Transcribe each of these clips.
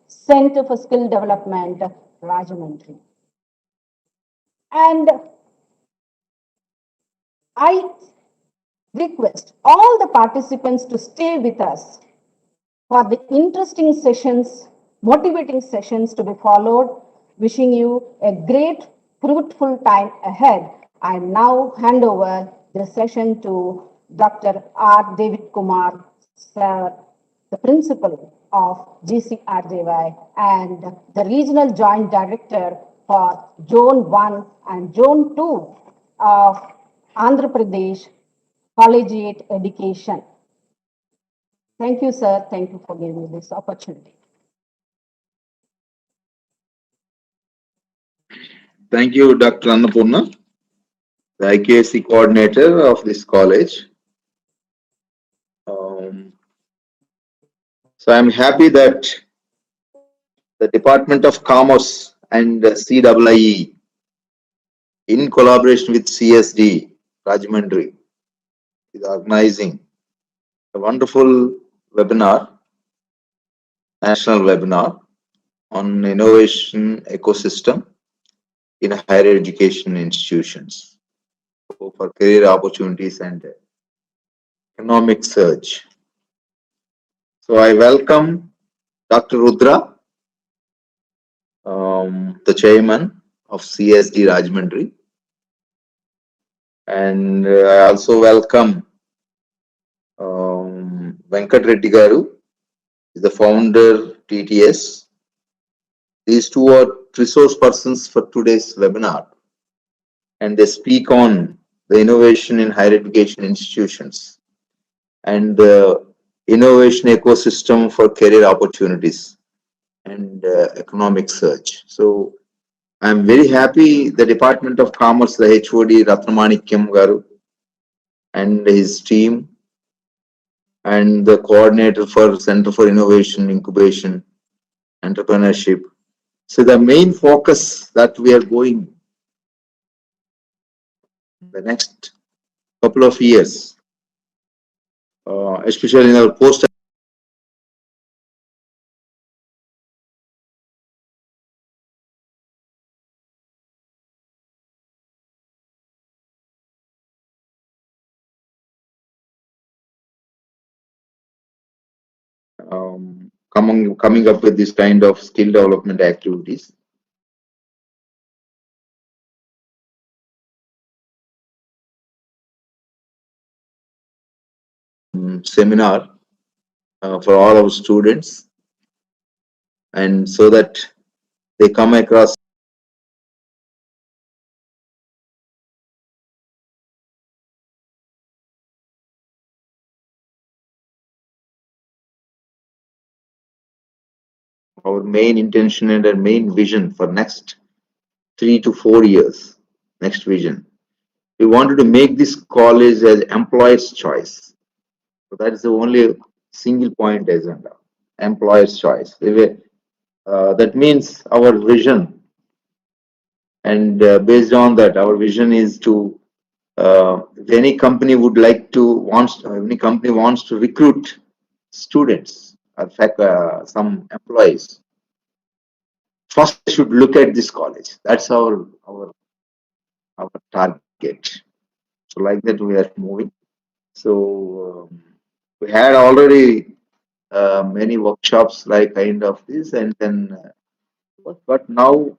Center for Skill Development, Rajahmundry. And I request all the participants to stay with us for the interesting sessions, motivating sessions to be followed. Wishing you a great, fruitful time ahead. I now hand over the session to Dr. R. David Kumar, sir, the principal of GCRJY and the regional joint director for Zone 1 and Zone 2 of Andhra Pradesh Collegiate Education. Thank you, sir. Thank you for giving me this opportunity. Thank you, Dr. Annapurna, the IKC coordinator of this college. So I'm happy that the Department of Commerce and CIIE, in collaboration with CSD, Rajahmundry, is organizing a wonderful webinar, national webinar on innovation ecosystem in higher education institutions for career opportunities and economic surge. So I welcome Dr. Rudra, the chairman of CSD Rajahmundry, and I also welcome Venkat Reddy Garu, the founder TTS. These two are resource persons for today's webinar, and they speak on the innovation in higher education institutions and the innovation ecosystem for career opportunities and economic surge. So I'm very happy the Department of Commerce, the HOD Ratnamanikyam Garu and his team, and the coordinator for Center for Innovation, Incubation, Entrepreneurship. So the main focus that we are going the next couple of years, especially in our post coming up with this kind of skill development activities. Seminar for all our students, and so that they come across our main intention and our main vision for next 3 to 4 years. Next vision, we wanted to make this college as employer's choice. So that is the only single point agenda, employer's choice. That means our vision, and based on that, our vision is to if any company would like to any company wants to recruit students, in fact, some employees, first they should look at this college. That's our target. So like that we are moving. So we had already many workshops like kind of this, and then but now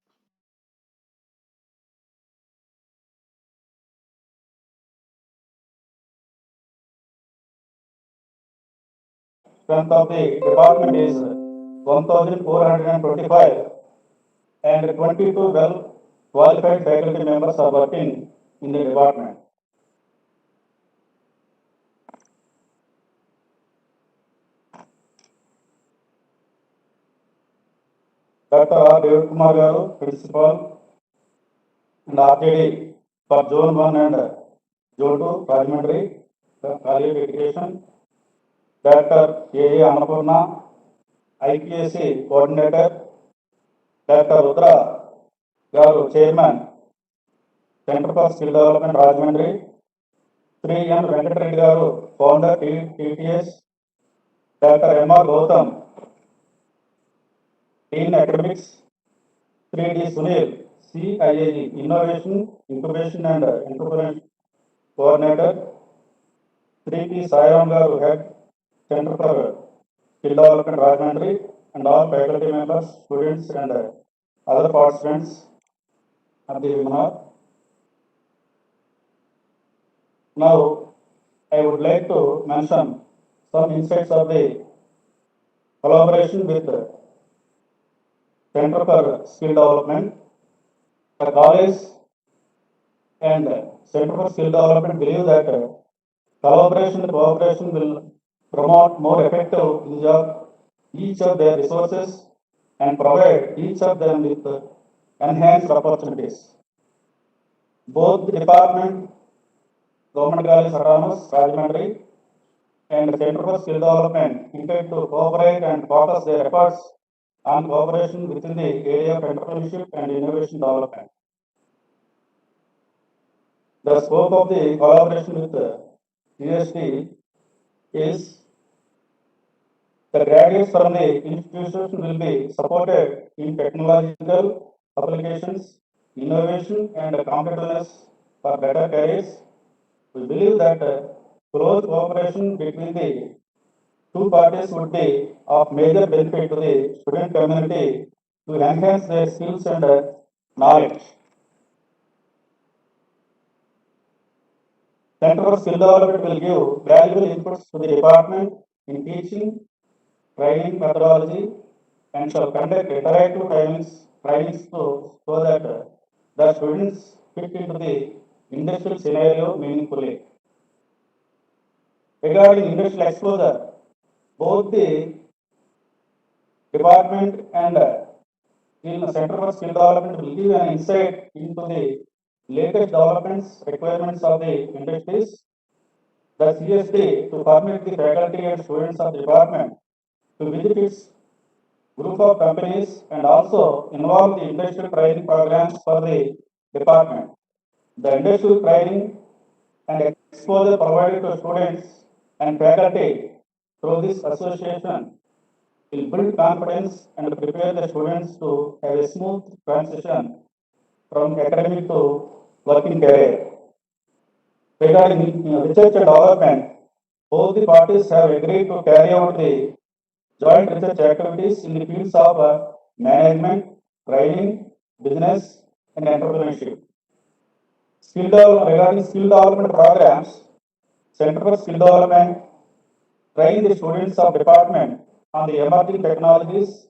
strength of the department is 1,425 and 22 well qualified faculty members are working in the department. Dr. R. David Kumar Garu, Principal and RJD for Zone 1 and Zone 2, Rajahmundry, College Education. Dr. A. Annapurna, IPSC Coordinator. Dr. Rudra Garu, Chairman, Center for Skill Development, Rajahmundry. Sri N. Venkat Reddy Garu, Founder, TTS. Dr. M. R. Gautam, Dean Academics, 3D Sunil, CIAE, Innovation, Incubation and Entrepreneurship Coordinator, 3P Sayam Garu, Head, Center for Skill Development Rajahmundry, and all faculty members, students and other participants of the webinar. Now, I would like to mention some insights of the collaboration with Center for Skill Development. The college and Center for Skill Development believe that collaboration and cooperation will promote more effective use of each of their resources and provide each of them with enhanced opportunities. Both the department, Government College Autonomous, Rajahmundry, and Center for Skill Development intend to cooperate and focus their efforts on cooperation within the area of entrepreneurship and innovation development. The scope of the collaboration with USD is the graduates from the institution will be supported in technological applications, innovation, and competitiveness for better careers. We believe that close cooperation between the two parties would be of major benefit to the student community to enhance their skills and knowledge. Center for Skill Development will give valuable inputs to the department in teaching, training methodology, and shall conduct interactive trainings so that the students fit into the industrial scenario meaningfully. Regarding industrial exposure, both the department and in the Center for Skill Development will give an insight into the latest developments, requirements of the industries. The CSD to permit the faculty and students of the department to visit its group of companies and also involve the industrial training programs for the department. The industrial training and exposure provided to students and faculty through this association will build confidence and prepare the students to have a smooth transition from academic to working career. Regarding research and development, both the parties have agreed to carry out the joint research activities in the fields of management, training, business, and entrepreneurship. Regarding skill development programs, Center for Skill Development train the students of department on the emerging technologies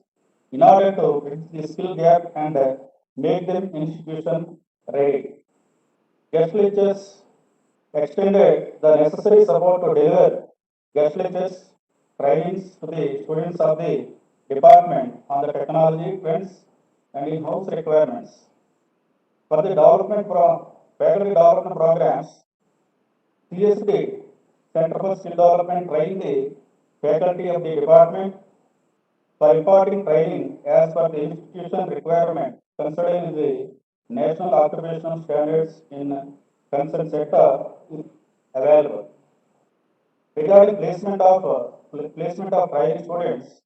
in order to bridge the skill gap and make them institution ready. Guest lectures extended the necessary support to deliver guest lectures trainings to the students of the department on the technology trends and in-house requirements. For the faculty development programs, CSD, Center for Skill Development, train the faculty of the department for imparting training as per the institution requirement, considering the national occupational standards in concerned sector is available. Regarding placement of training students,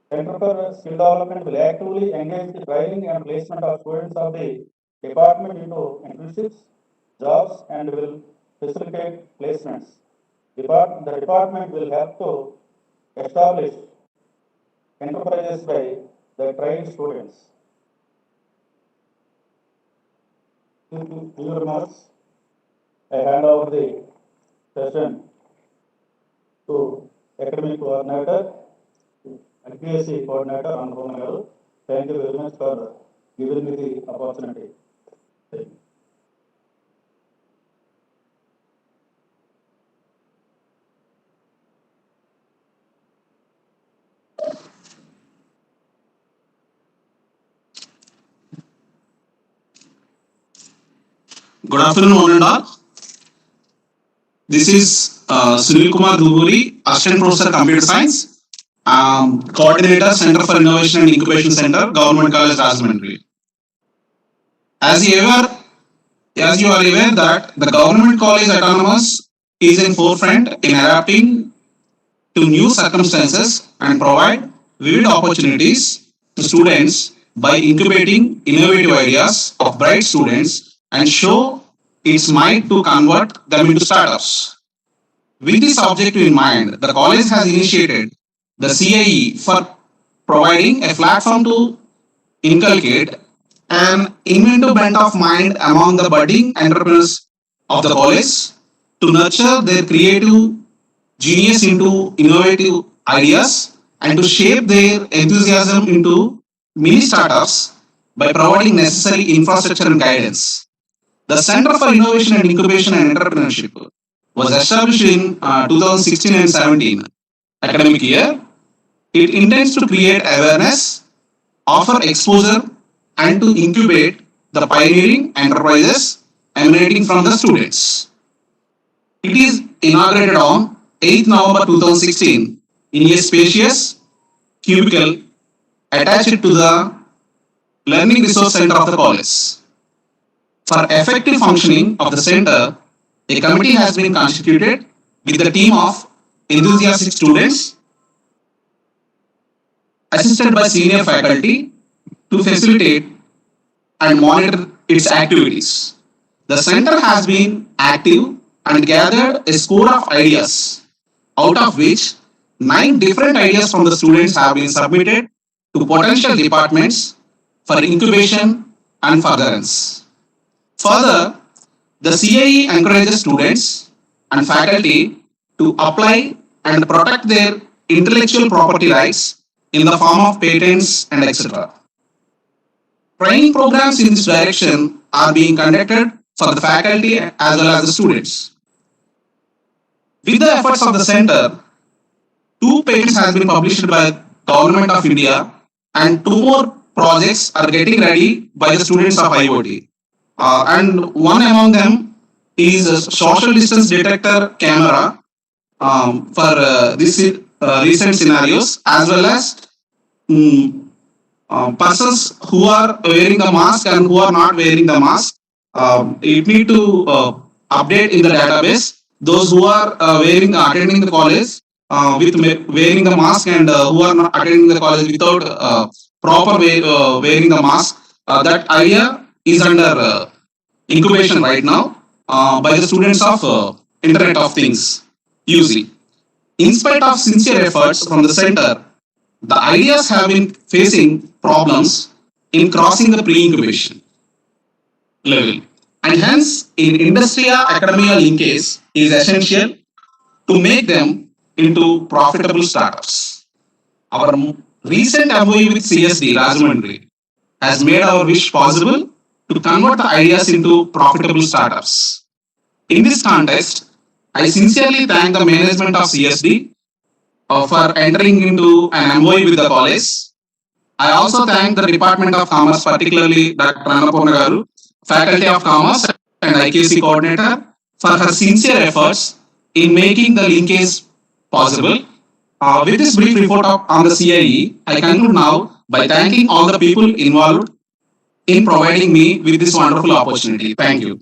Center for Skill Development will actively engage the training and placement of students of the department into internships, jobs, and will facilitate placements. The department will have to establish enterprises by the trained students. To your remarks, I hand over the session to academic coordinator, IPSC coordinator, Anupama. Thank you very much for giving me the opportunity. Thank you. Good afternoon, one and all. This is Sunil Kumar Duburi, Assistant Professor Computer Science, Coordinator, Center for Innovation and Incubation Center, Government College, Rajahmundry. As you are aware that the Government College Autonomous is in forefront in adapting to new circumstances and provide vivid opportunities to students by incubating innovative ideas of bright students and show its might to convert them into startups. With this objective in mind, the college has initiated the CIE for providing a platform to inculcate an inventive bent of mind among the budding entrepreneurs of the college to nurture their creative genius into innovative ideas and to shape their enthusiasm into mini startups by providing necessary infrastructure and guidance. The Center for Innovation and Incubation and Entrepreneurship was established in 2016 and 17 academic year. It intends to create awareness, offer exposure, and to incubate the pioneering enterprises emanating from the students. It is inaugurated on 8th November 2016 in a spacious cubicle attached to the Learning Resource Center of the college. For effective functioning of the center, a committee has been constituted with a team of enthusiastic students assisted by senior faculty to facilitate and monitor its activities. The center has been active and gathered a score of ideas, out of which 9 different ideas from the students have been submitted to potential departments for incubation and furtherance. Further, the CIE encourages students and faculty to apply and protect their intellectual property rights in the form of patents and etc. Training programs in this direction are being conducted for the faculty as well as the students. With the efforts of the center, 2 patents has been published by Government of India and 2 more projects are getting ready by the students of IoT. And one among them is a social distance detector camera for this recent scenarios as well as um, persons who are wearing the mask and who are not wearing the mask. It need to update in the database those who are attending the college with wearing the mask and who are not attending the college without proper wearing the mask. That idea is under incubation right now by the students of Internet of Things, UC. In spite of sincere efforts from the center, the ideas have been facing problems in crossing the pre-incubation level. And hence, in industria-academia linkage is essential to make them into profitable startups. Our recent MOU with CSD Rajahmundry has made our wish possible to convert the ideas into profitable startups. In this context, I sincerely thank the management of CSD for entering into an MOU with the college. I also thank the Department of Commerce, particularly Dr. Annapurna Garu, Faculty of Commerce and IKC Coordinator, for her sincere efforts in making the linkage possible. With this brief report on the CIE, I conclude now by thanking all the people involved in providing me with this wonderful opportunity. Thank you.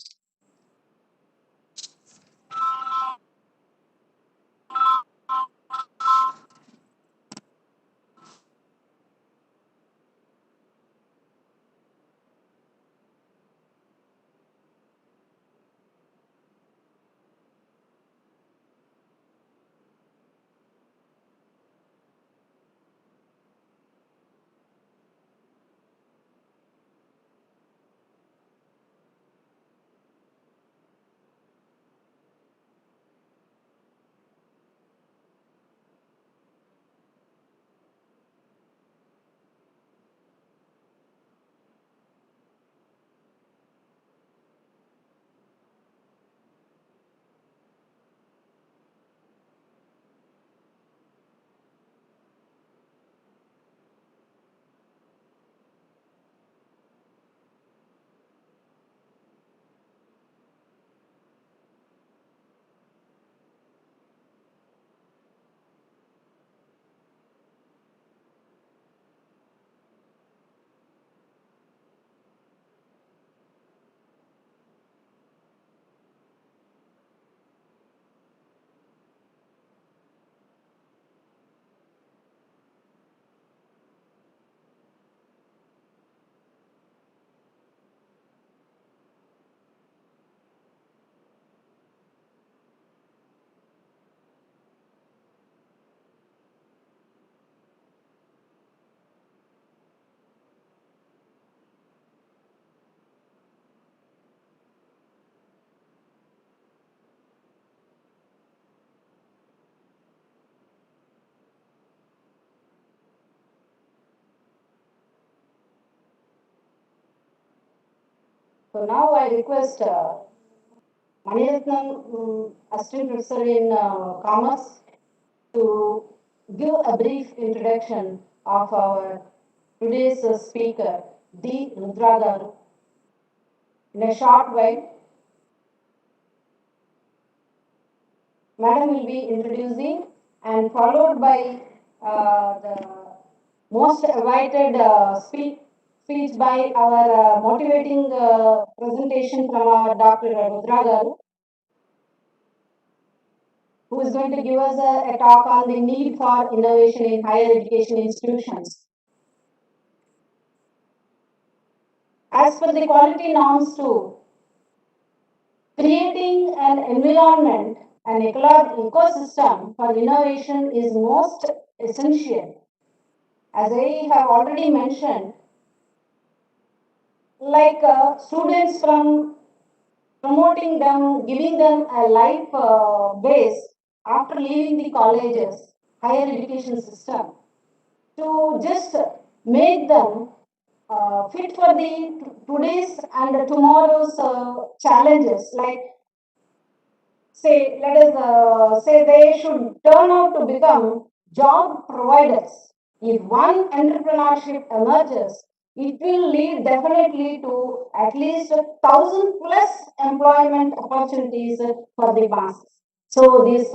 So now I request Maniratnam, Assistant Professor in Commerce, to give a brief introduction of our today's speaker, D. Rudra Garu. In a short while, Madam will be introducing and followed by the most awaited speech by our motivating presentation from our Dr. Rudra Garu, who is going to give us a talk on the need for innovation in higher education institutions. As per the quality norms too, creating an environment, an ecosystem for innovation is most essential. As I have already mentioned, like students from promoting them, giving them a life base after leaving the colleges, higher education system, to just make them fit for the today's and tomorrow's challenges. Like say, let us say they should turn out to become job providers. If one entrepreneurship emerges, it will lead definitely to at least 1,000 plus employment opportunities for the masses. So this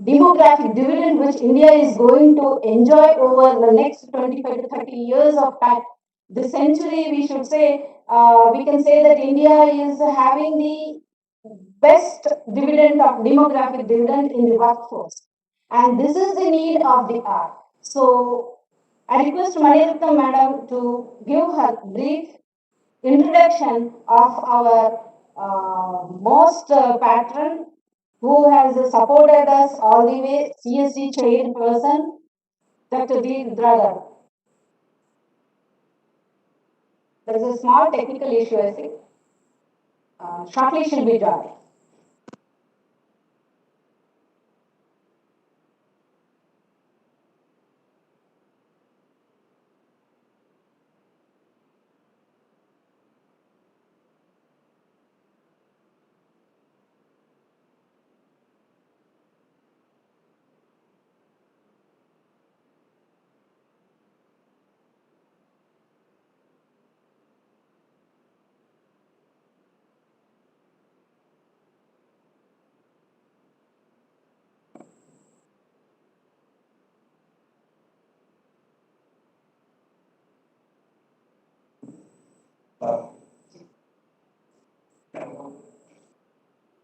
demographic dividend which India is going to enjoy over the next 25 to 30 years of time, this century we should say, we can say that India is having the best dividend of demographic dividend in the workforce. And this is the need of the hour. So I request Maniratnam Madam to give her brief introduction of our most patron who has supported us all the way, CSD chairperson, Dr. D. Rudragar. There is a small technical issue, I think. Shortly she'll be joining.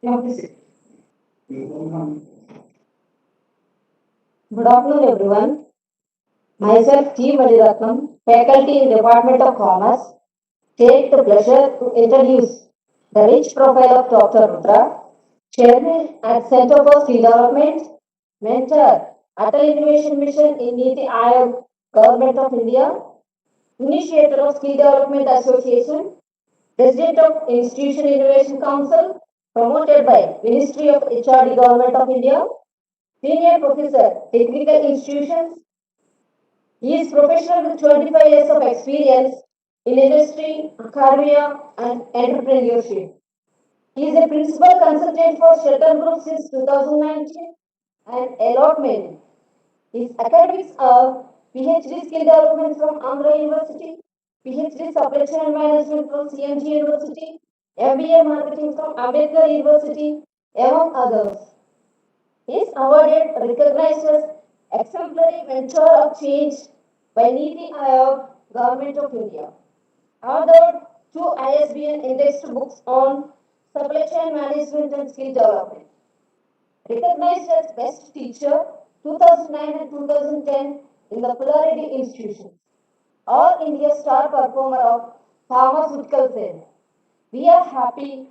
Yeah, please. Good afternoon, everyone. Myself, T. Maniratnam, faculty in Department of Commerce, take the pleasure to introduce the rich profile of Dr. Rudra, Chairman at Center for Skill Development, Mentor, Atal Innovation Mission in Niti Aayog, Government of India, Initiator of Skill Development Association, President of Institution Innovation Council, promoted by Ministry of HRD Government of India, Senior Professor, Technical Institutions. He is professional with 25 years of experience in industry, academia, and entrepreneurship. He is a principal consultant for Shelter Group since 2019 and allotment. His academics are PhD Skill Development from Andhra University, PhD Supply Chain Management from CMG University, MBA Marketing from Ambedkar University, among others. He is awarded recognized as exemplary mentor of change by Niti Aayog, Government of India. Authored two ISBN indexed books on supply chain management and skill development. Recognized as Best Teacher 2009 and 2010 in the Polarity Institutions. All India Star Performer of Pharmaceutical Sales. We are happy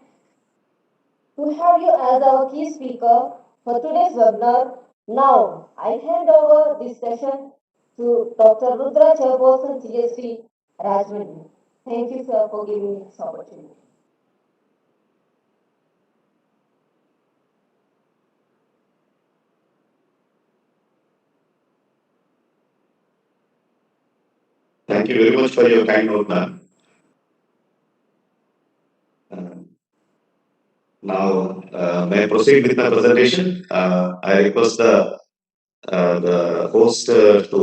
to have you as our key speaker for today's webinar. Now, I hand over this session to Dr. Rudra Chairperson, CSC, Rajmani. Thank you, sir, for giving me this opportunity. Thank you very much for your kind note, ma'am. Now, may I proceed with my presentation? I request the host to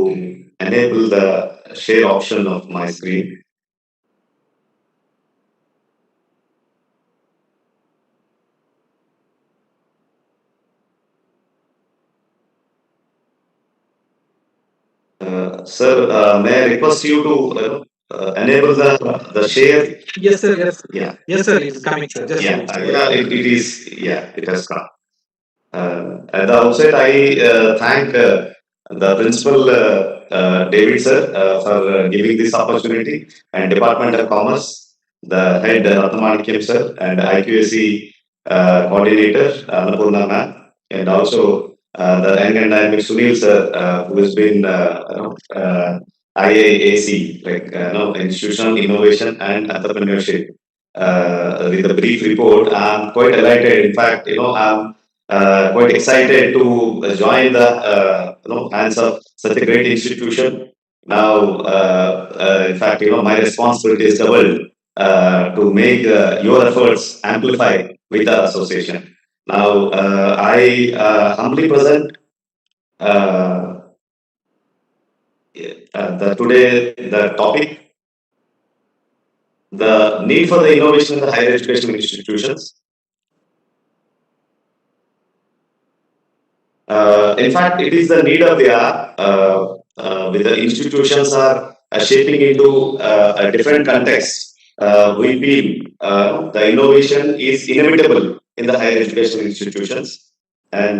enable the share option of my screen. Sir, may I request you to enable the share? Yes, sir. Yes. Yeah. Yes, sir. It's coming, sir. Just a Yeah, minute. yeah, it is. Yeah, it has come. At the outset, I thank the principal David sir for giving this opportunity, and Department of Commerce, the head Ratnamanikyam sir, and IQAC coordinator Annapurna ma'am, and also the young and dynamic Sunil sir, who has been IAAC, like Institutional Innovation and Entrepreneurship. With a brief report, I'm quite delighted. In fact, I'm quite excited to join the hands of such a great institution. Now, in fact, my responsibility is doubled to make your efforts amplify with the association. Now, I humbly present the topic, the need for the innovation in the higher education institutions. In fact, it is the need of the hour. With the institutions are shaping into a different context. We feel the innovation is inevitable in the higher education institutions, and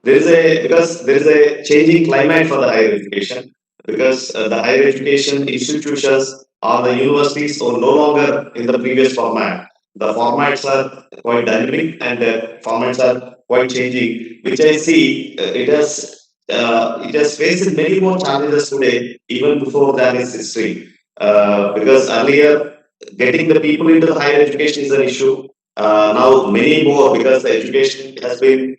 because there is a changing climate for the higher education, because the higher education institutions or the universities are no longer in the previous format. The formats are quite dynamic, and the formats are quite changing, which I see it has faced many more challenges today, even before than its history. Because earlier, getting the people into the higher education is an issue. Now, many more, because the education has been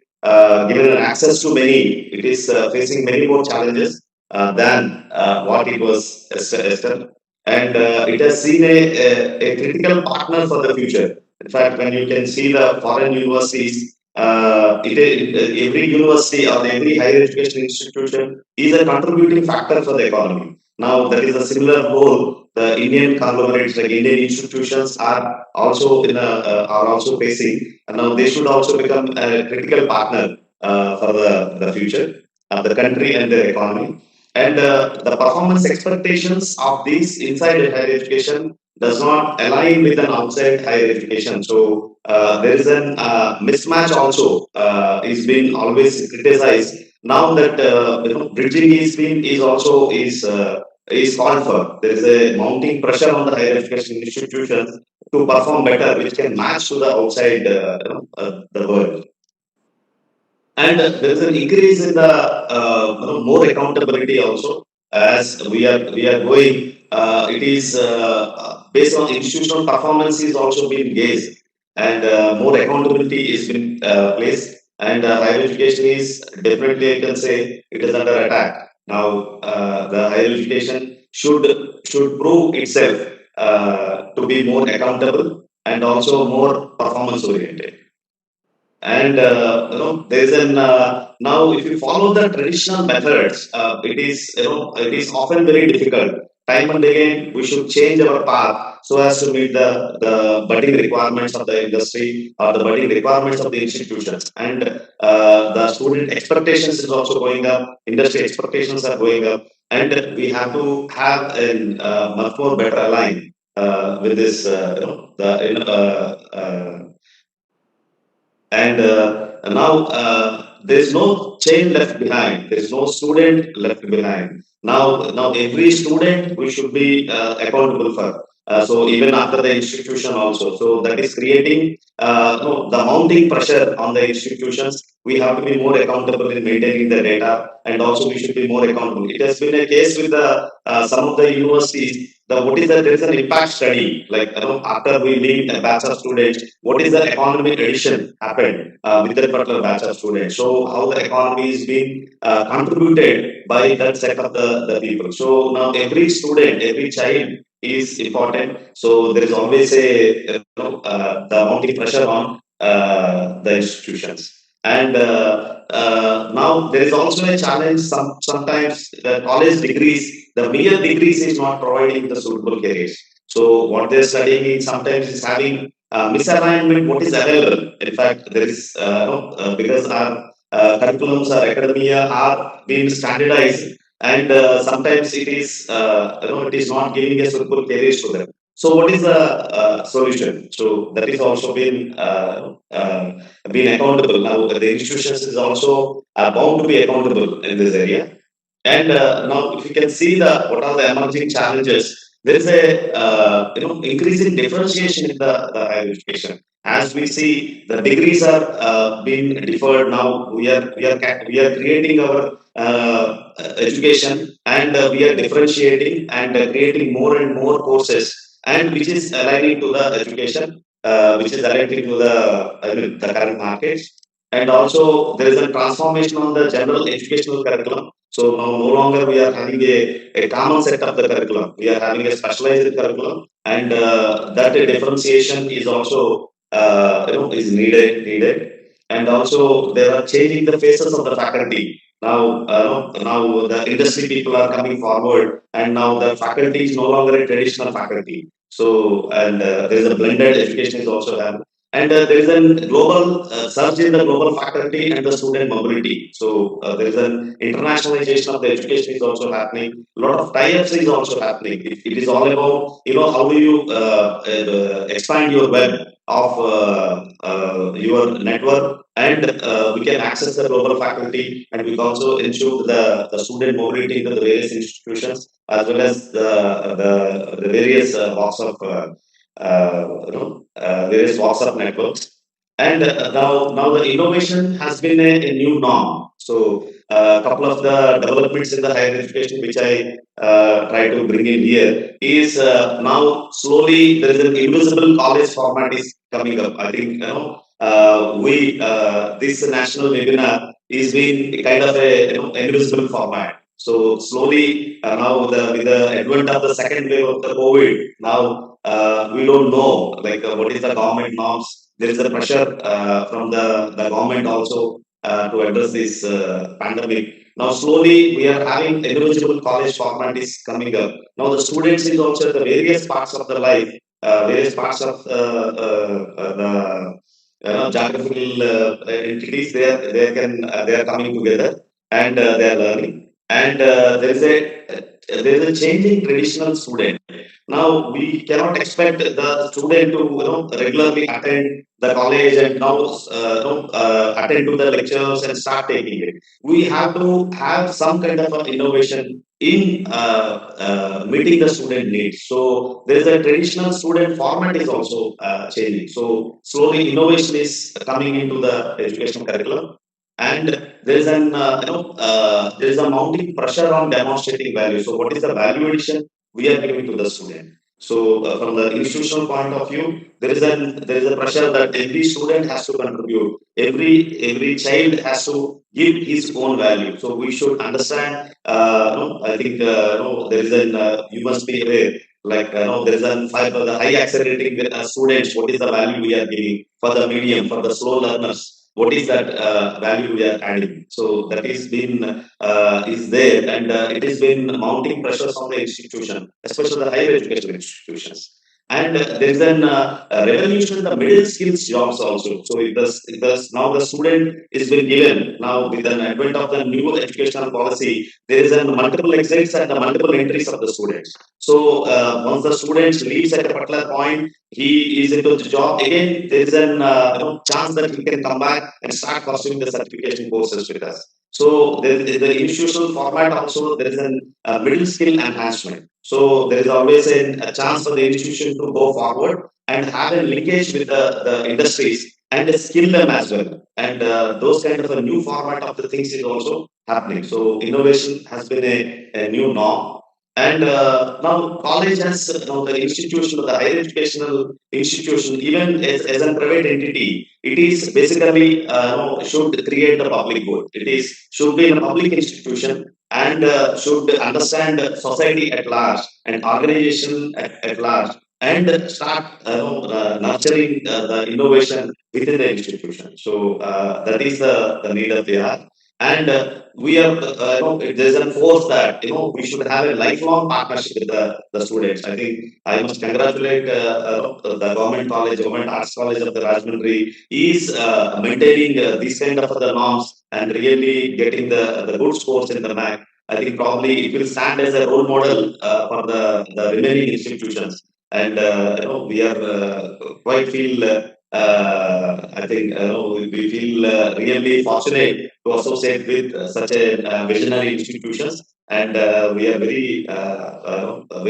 given an access to many, it is facing many more challenges than what it was yesterday. And it has seen a critical partner for the future. In fact, when you can see the foreign universities, every university or every higher education institution is a contributing factor for the economy. Now, there is a similar role the Indian conglomerates, like Indian institutions, are also are also facing, and now they should also become a critical partner for the future of the country and the economy. And the performance expectations of these inside the higher education does not align with an outside higher education. So there is an mismatch also is being always criticized. Now that bridging is also is called for. There is a mounting pressure on the higher education institutions to perform better, which can match to the outside the world. And there is an increase in the more accountability also, as we are going. It is based on institutional performance is also being gauged, and more accountability is being placed. And higher education is definitely, I can say, it is under attack now. The higher education should prove itself to be more accountable and also more performance oriented. And there's an now, if you follow the traditional methods, it is often very difficult. Time and again, we should change our path so as to meet the budding requirements of the industry or the budding requirements of the institutions. And the student expectations is also going up, industry expectations are going up, and we have to have a much more better align with this and now there's no chain left behind, there's no student left behind. Now every student we should be accountable for, so even after the institution also, so that is creating the mounting pressure on the institutions. We have to be more accountable in maintaining the data, and also we should be more accountable. It has been a case with the some of the universities. What is that? There is an impact study. Like after we leave a batch of students, what is the economic addition happened with that particular batch of students? So how the economy is being contributed by that set of the people. So now every student, every child is important. So there is always a the mounting pressure on the institutions. And now there is also a challenge. Sometimes the college degrees, the mere degrees is not providing the suitable careers. So what they're studying in sometimes is having misalignment what is available. In fact, there is because our curriculums, our academia are being standardized, and sometimes it is it is not giving a suitable careers to them. So what is the solution? So that is also been accountable. Now the institutions is also bound to be accountable in this area. And now, if you can see the what are the emerging challenges, there is a increasing differentiation in the higher education. As we see, the degrees are being deferred now. We are creating our education, and we are differentiating and creating more and more courses, and which is aligning to the education, which is aligning to the current markets. And also, there is a transformation on the general educational curriculum. So now no longer we are having a common set of the curriculum. We are having a specialized curriculum, and that differentiation is also is needed. And also they are changing the faces of the faculty. Now the industry people are coming forward, and now the faculty is no longer a traditional faculty. So and there is a blended education is also happening, and there is a global surge in the global faculty and the student mobility. So there is an internationalization of the education is also happening. A lot of tie-ups is also happening. It is all about how do you expand your web of your network, and we can access the global faculty, and we can also ensure the student mobility into the various institutions, as well as the various walks of various WhatsApp networks. And now the innovation has been a new norm. So a couple of the developments in the higher education, which I try to bring in here, is now slowly there is an invisible college format is coming up. I think we this national webinar is being kind of a invisible format. So slowly now with the advent of the second wave of the COVID, now we don't know like what is the government norms. There is a pressure from the government also to address this pandemic. Now slowly we are having individual college format is coming up. Now the students is also the various parts of the life, various parts of the geographical entities. They are coming together, and they are learning. And there is a changing traditional student. Now we cannot expect the student to regularly attend the college and now attend to the lectures and start taking it. We have to have some kind of innovation in meeting the student needs. So there is a traditional student format is also changing. So slowly innovation is coming into the educational curriculum, and there is there is a mounting pressure on demonstrating value. So what is the value addition we are giving to the student? So from the institutional point of view, there is a pressure that every student has to contribute. Every child has to give his own value. So we should understand. I think there is an you must be aware. Like there is a five the high accelerating students. What is the value we are giving for the medium, for the slow learners? What is that value we are adding? So that is been is there, and it has been mounting pressures on the institution, especially the higher education institutions. And there is an revolution in the middle skills jobs also. So now the student is been given now with an advent of the new educational policy, there is a multiple exits and the multiple entries of the students. So once the student leaves at a particular point, he is into the job again. There is an chance that he can come back and start pursuing the certification courses with us. So the institutional format also there is a middle skill enhancement. So there is always a chance for the institution to go forward and have a linkage with the industries and skill them as well. And those kind of a new format of the things is also happening. So innovation has been a new norm. And now college has the institution, the higher educational institution, even as a private entity, it is basically should create the public good. It is should be a public institution, and should understand society at large and organization at large. and start nurturing the innovation within the institution. So that is the need of the hour. And we are, there's a force that, we should have a lifelong partnership with the students. I think I must congratulate the government college, government arts college of the Rajahmundry is maintaining these kind of the norms and really getting the good scores in the MAC. I think probably it will stand as a role model for the remaining institutions. And we are quite feel I think we feel really fortunate to associate with such a visionary institutions, and we are very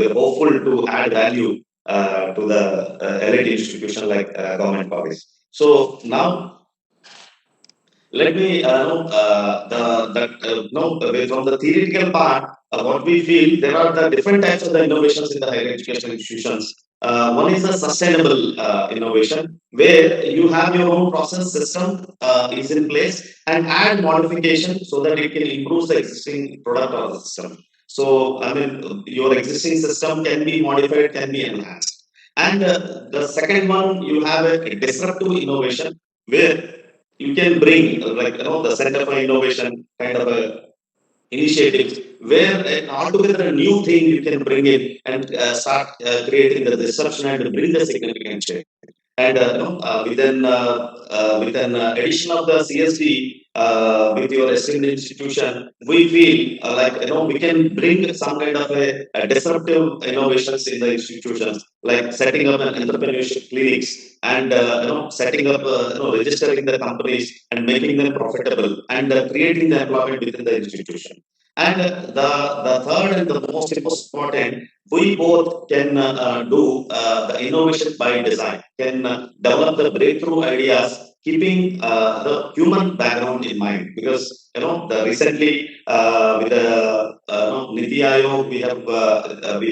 hopeful to add value to the elite institution like government college. So now let me know from the theoretical part, what we feel there are the different types of the innovations in the higher education institutions. One is the sustainable innovation, where you have your own process system is in place and add modification so that it can improve the existing product or the system. So, I mean, your existing system can be modified, can be enhanced. And the second one, you have a disruptive innovation where you can bring like the Center for Innovation kind of a initiatives where altogether a new thing you can bring in and start creating the disruption and bring the significant change. And with an addition of the CSD with your esteemed institution, we feel like we can bring some kind of a disruptive innovations in the institutions, like setting up an entrepreneurship clinics and setting up registering the companies and making them profitable and creating the employment within the institution. And the third and the most important, we both can do the innovation by design, can develop the breakthrough ideas, keeping the human background in mind. Because the recently with the Niti Aayog, we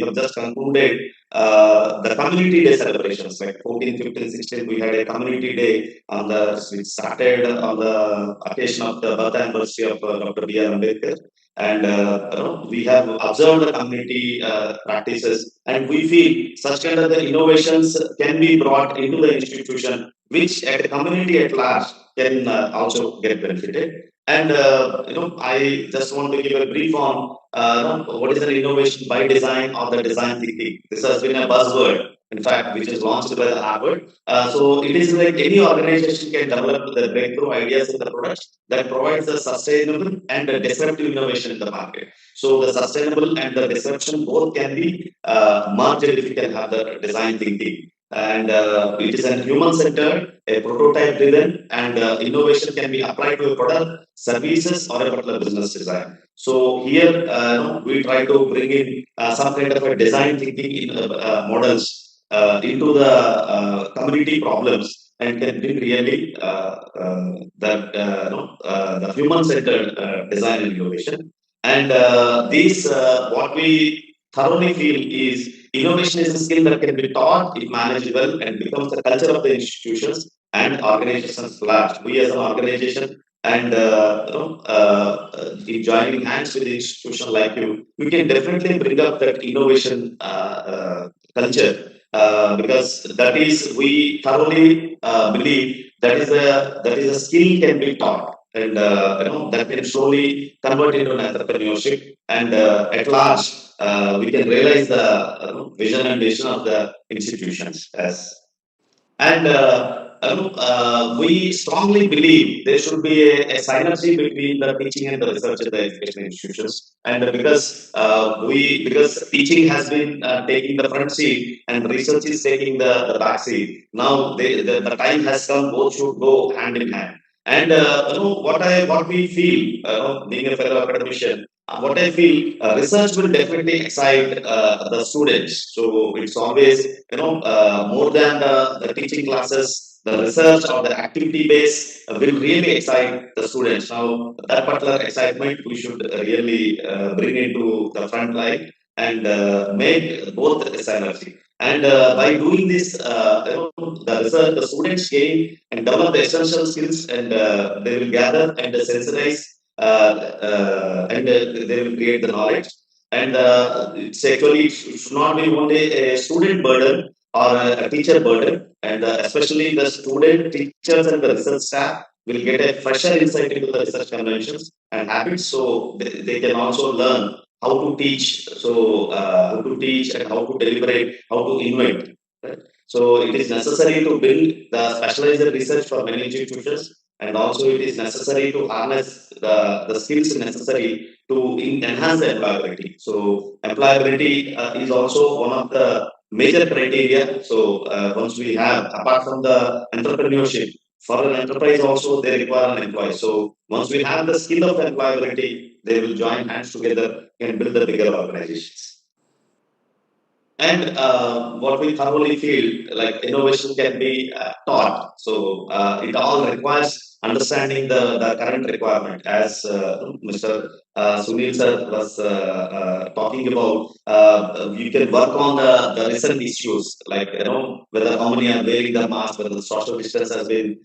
have just concluded the community day celebrations, like 14, 15, 16. We had a community day on which started on the occasion of the birth anniversary of Dr. B.R. Ambedkar, and we have observed the community practices, and we feel such kind of the innovations can be brought into the institution, which at a community at large can also get benefited. And I just want to give a brief on what is an innovation by design or the design thinking. This has been a buzzword, in fact, which is launched by the Harvard. So it is like any organization can develop the breakthrough ideas in the products that provides the sustainable and the disruptive innovation in the market. So the sustainable and the disruption both can be merged if you can have the design thinking. And it is a human-centered, a prototype-driven, and innovation can be applied to a product, services, or a particular business design. So here we try to bring in some kind of a design thinking in models into the community problems and can bring really the human-centered design and innovation. And these, what we thoroughly feel is innovation is a skill that can be taught, if managed well, and becomes the culture of the institutions and organizations at large. We as an organization and in joining hands with the institution like you, we can definitely bring up that innovation culture because that is we thoroughly believe that is a skill can be taught and that can slowly convert into an entrepreneurship and at large we can realize the vision and mission of the institutions as and we strongly believe there should be a synergy between the teaching and the research in the education institutions. And because teaching has been taking the front seat and research is taking the back seat. Now the time has come; both should go hand in hand. And what we feel, being a fellow academician, what I feel, research will definitely excite the students. So it's always more than the teaching classes, the research or the activity base will really excite the students. Now, that particular excitement we should really bring into the front line and make both the synergy. And by doing this, the research, the students gain and develop the essential skills, and they will gather and sensitize, and they will create the knowledge. And it's actually it should not be only a student burden, or a teacher burden, and especially the student, teachers, and the research staff will get a fresher insight into the research conventions and habits, so they can also learn how to teach, how to teach and how to deliberate, how to invent. Right? So it is necessary to build the specialized research for many institutions, and also it is necessary to harness the skills necessary to enhance the employability. So employability is also one of the major criteria. So once we have, apart from the entrepreneurship, for an enterprise also they require an employee. So once we have the skill of employability, they will join hands together and build the bigger organizations. And what we thoroughly feel like innovation can be taught. So it all requires understanding the current requirement, as Mr. Sunil sir was talking about. You can work on the recent issues, like whether how many are wearing the mask, whether the social distance has been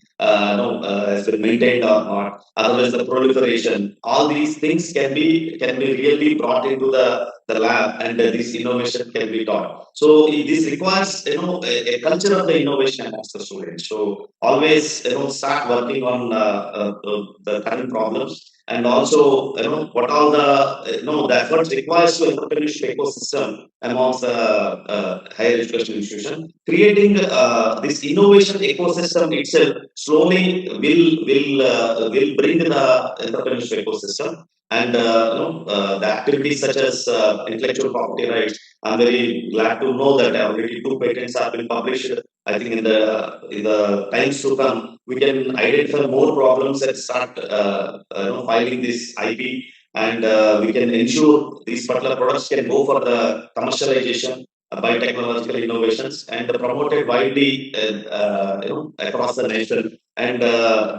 maintained or not. Otherwise, the proliferation, all these things can be really brought into the lab, and this innovation can be taught. So this requires a culture of the innovation amongst the students. So always start working on the current problems, and also what all the the efforts requires to entrepreneurship ecosystem amongst the higher education institution. Creating this innovation ecosystem itself slowly will bring the entrepreneurship ecosystem, and the activities such as intellectual property rights. I'm very glad to know that already 2 patents have been published. I think in the times to come, we can identify more problems and start filing this IP, and we can ensure these particular products can go for the commercialization by technological innovations and promoted widely across the nation. And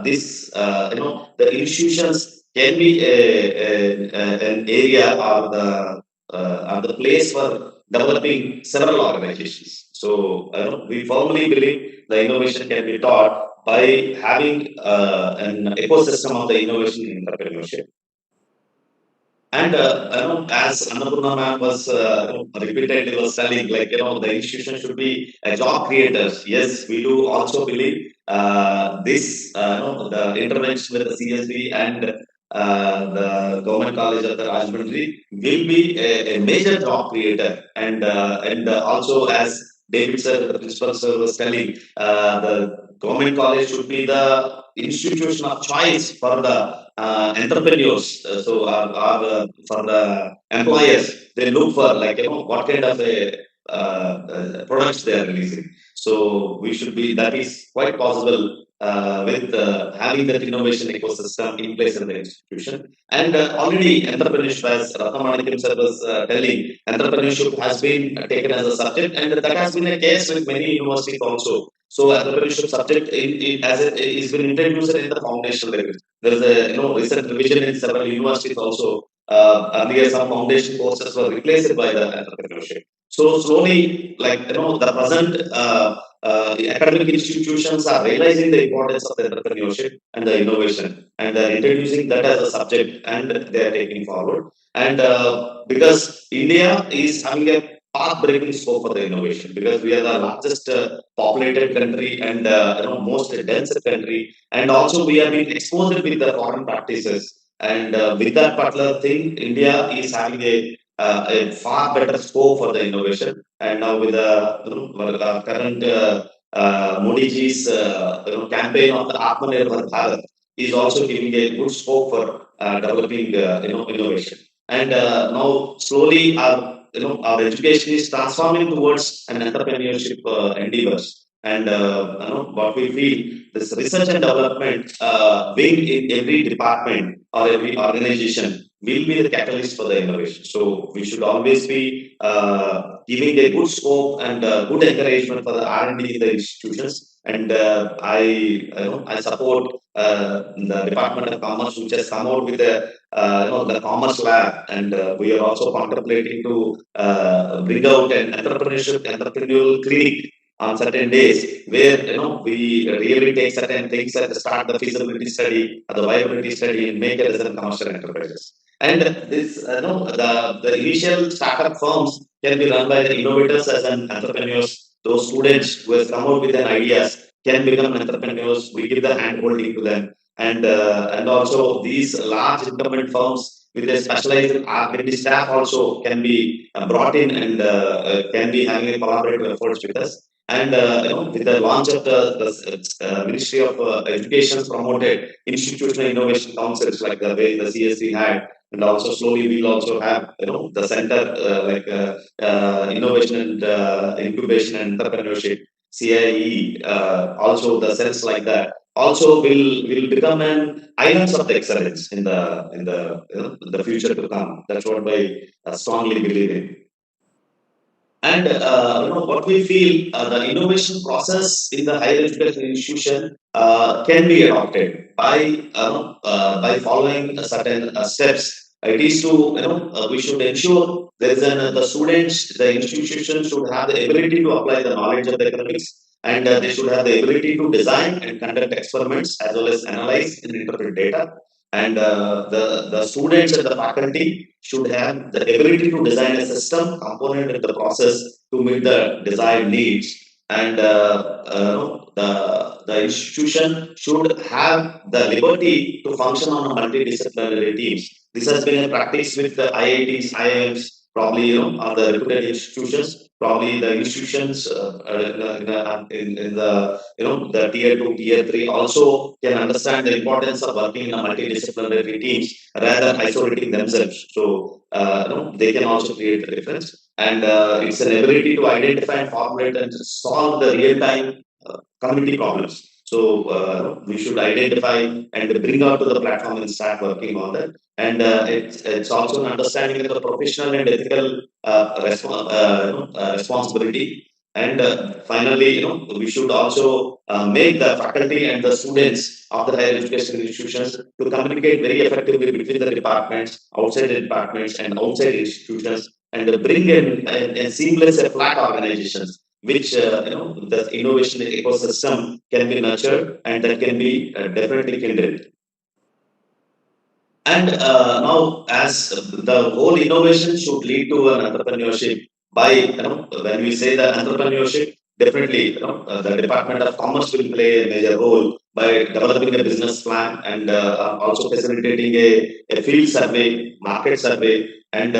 this the institutions can be an area or the place for developing several organizations. So we firmly believe the innovation can be taught by having an ecosystem of the innovation in entrepreneurship. And as Annapurna ma'am was repeatedly was telling, like the institution should be a job creators. Yes, we do also believe this the intervention with the CSB and the government college of the Rajahmundry will be a major job creator, and also as David sir, the principal sir was telling, the government college should be the institution of choice for the entrepreneurs. For the employers, they look for like what kind of a products they are releasing. So we should be, that is quite possible with having that innovation ecosystem in place in the institution. And already entrepreneurship, as Ratnamanikam sir was telling, entrepreneurship has been taken as a subject, and that has been a case with many universities also. So entrepreneurship subject as it is been introduced in the foundational level. There is a recent revision in several universities also. Earlier, some foundation courses were replaced by the entrepreneurship. So slowly, like the present academic institutions are realizing the importance of the entrepreneurship and the innovation, and they're introducing that as a subject, and they are taking forward. And because India is having a path-breaking scope for the innovation, because we are the largest populated country and most dense country, and also we have been exposed with the foreign practices, and with that particular thing, India is having a far better scope for the innovation. And now with the current Modi ji's campaign of the Atmanirbhar Bharat is also giving a good scope for developing innovation. And now slowly our education is transforming towards an entrepreneurship endeavors. And what we feel, this research and development wing in every department or every organization will be the catalyst for the innovation. So we should always be giving a good scope and good encouragement for the R&D in the institutions. And I support the Department of Commerce, which has come out with the Commerce Lab, and we are also contemplating to bring out an entrepreneurial clinic on certain days, where we really take certain things and start the feasibility study or the viability study and make it as a commercial enterprises. And this the initial startup firms can be run by the innovators as an entrepreneurs those students who has come out with an ideas can become entrepreneurs. We give the hand holding to them, and also these large incumbent firms with a specialized R&D staff also can be brought in and can be having a collaborative efforts with us. And with the launch of the Ministry of Education's promoted institutional innovation councils like the way the CSC had, and also slowly we'll also have the center innovation and incubation and entrepreneurship CIE, also the cells like that also will become an islands of the excellence in the future to come. That's what I strongly believe in. And what we feel, the innovation process in the higher education institution can be adopted by following certain steps. It is to we should ensure there is the students, the institution should have the ability to apply the knowledge of the economics, and they should have the ability to design and conduct experiments as well as analyze and interpret data. And the students and the faculty should have the ability to design a system component in the process to meet the desired needs. And the institution should have the liberty to function on a multidisciplinary teams. This has been a practice with the IITs, IIMs, probably are the reputed institutions. Probably the institutions in the the tier two, tier three also can understand the importance of working in a multidisciplinary teams rather than isolating themselves. So they can also create the difference. And it's an ability to identify and formulate and solve the real time community problems. So we should identify and bring out to the platform and start working on that. And it's also an understanding of the professional and ethical responsibility. And finally, we should also make the faculty and the students of the higher education institutions to communicate very effectively between the departments, outside the departments, and outside institutions, and bring in and seamless flat organizations which the innovation ecosystem can be nurtured and that can be definitely kindled. And now, as the whole innovation should lead to an entrepreneurship, by when we say the entrepreneurship, definitely the Department of Commerce will play a major role by developing a business plan and also facilitating a field survey, market survey, and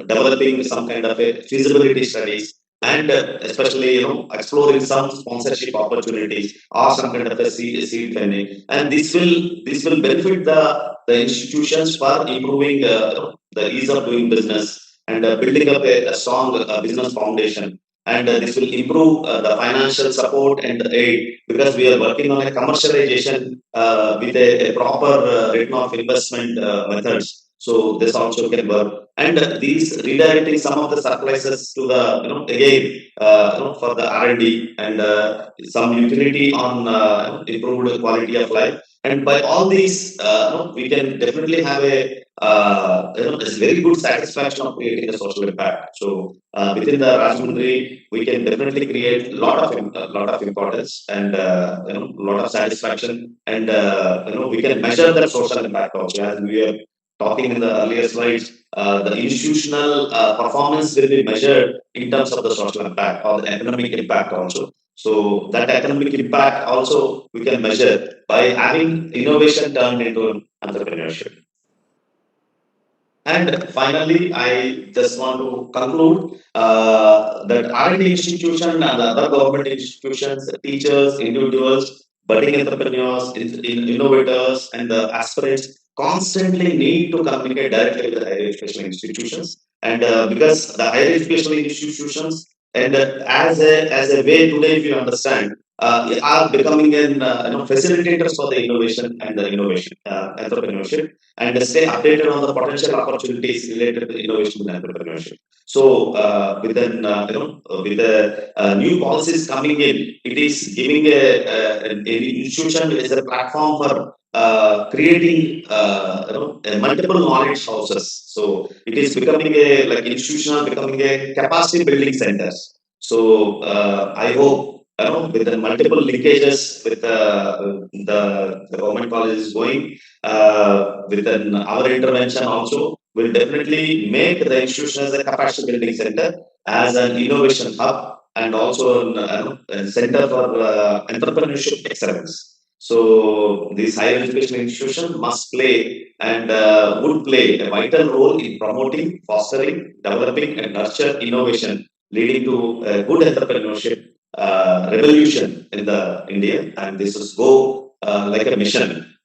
developing some kind of a feasibility studies, and especially exploring some sponsorship opportunities or some kind of a seed funding, and this will benefit the institutions for improving the ease of doing business and building up a strong business foundation. And this will improve the financial support and the aid, because we are working on a commercialization with a proper return of investment methods. So this also can work. And these redirecting some of the surpluses to the again for the R&D and some utility on improved quality of life. And by all these, we can definitely have a it's very good satisfaction of creating a social impact. So within the Rajmundry, we can definitely create a lot of importance and lot of satisfaction, and we can measure that social impact also. As we are talking in the earlier slides, the institutional performance will be measured in terms of the social impact or the economic impact also. So that economic impact also we can measure by having innovation turned into entrepreneurship. And finally, I just want to conclude that R&D institution and other government institutions, teachers, individuals, budding entrepreneurs, innovators, and the aspirants constantly need to communicate directly with the higher educational institutions. And because the higher educational institutions, and as a way today, if you understand, are becoming an facilitators for the innovation and the innovation entrepreneurship, and stay updated on the potential opportunities related to innovation and entrepreneurship. So, with the new policies coming in, it is giving an institution is a platform for creating multiple knowledge houses. So it is becoming a like institutional, becoming a capacity building centers. So I hope with the multiple linkages with the government colleges going, within our intervention also will definitely make the institution as a capacity building center, as an innovation hub, and also a Center for Entrepreneurship Excellence. So these higher education institutions must play and would play a vital role in promoting, fostering, developing, and nurture innovation, leading to a good entrepreneurship revolution in the India. And this is go like a mission.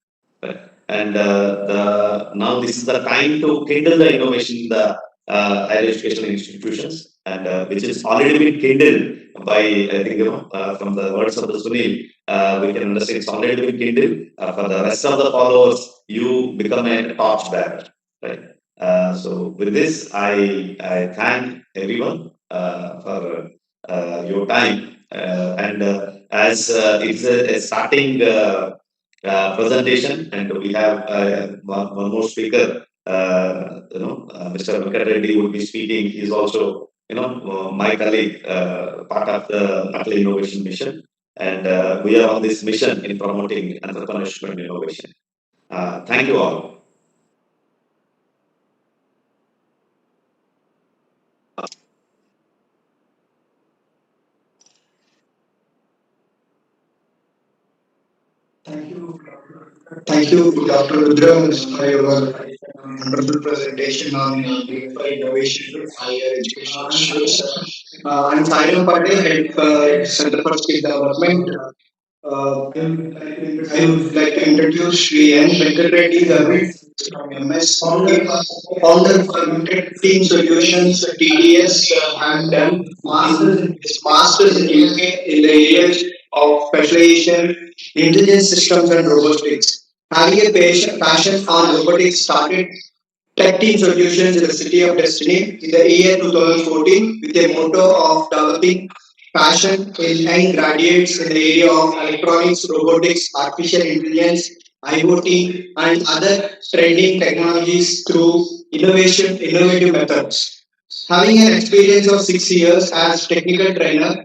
Right. And now this is the time to kindle the innovation in the higher educational institutions, and which is already been kindled by, I think, from the words of the Sunil, we can understand it's already been kindled. For the rest of the followers, you become a torch bearer, right? So with this, I thank everyone for your time, and as it's a starting presentation, and we have one more speaker. Mr. Venkat Reddy would be speaking. He's also, my colleague, part of the Natal Innovation Mission, and we are on this mission in promoting entrepreneurship and innovation. Thank you all. Thank you, Dr. Rudra, for your wonderful presentation on for innovation in higher education issues. I'm Sairam Patel, head Center for Skill Development. I would like to introduce Sri N. Venkat Reddy Garu, MS, founder for United Team Solutions, TDS, and done his masters in UK in the areas of specialization, intelligence systems, and robotics. Having a passion on robotics, started Tech Team Solutions in the City of Destiny in the year 2014 with a motto of developing passion in young graduates in the area of electronics, robotics, artificial intelligence, IoT, and other trending technologies through innovative methods. Having an experience of 6 years as technical trainer,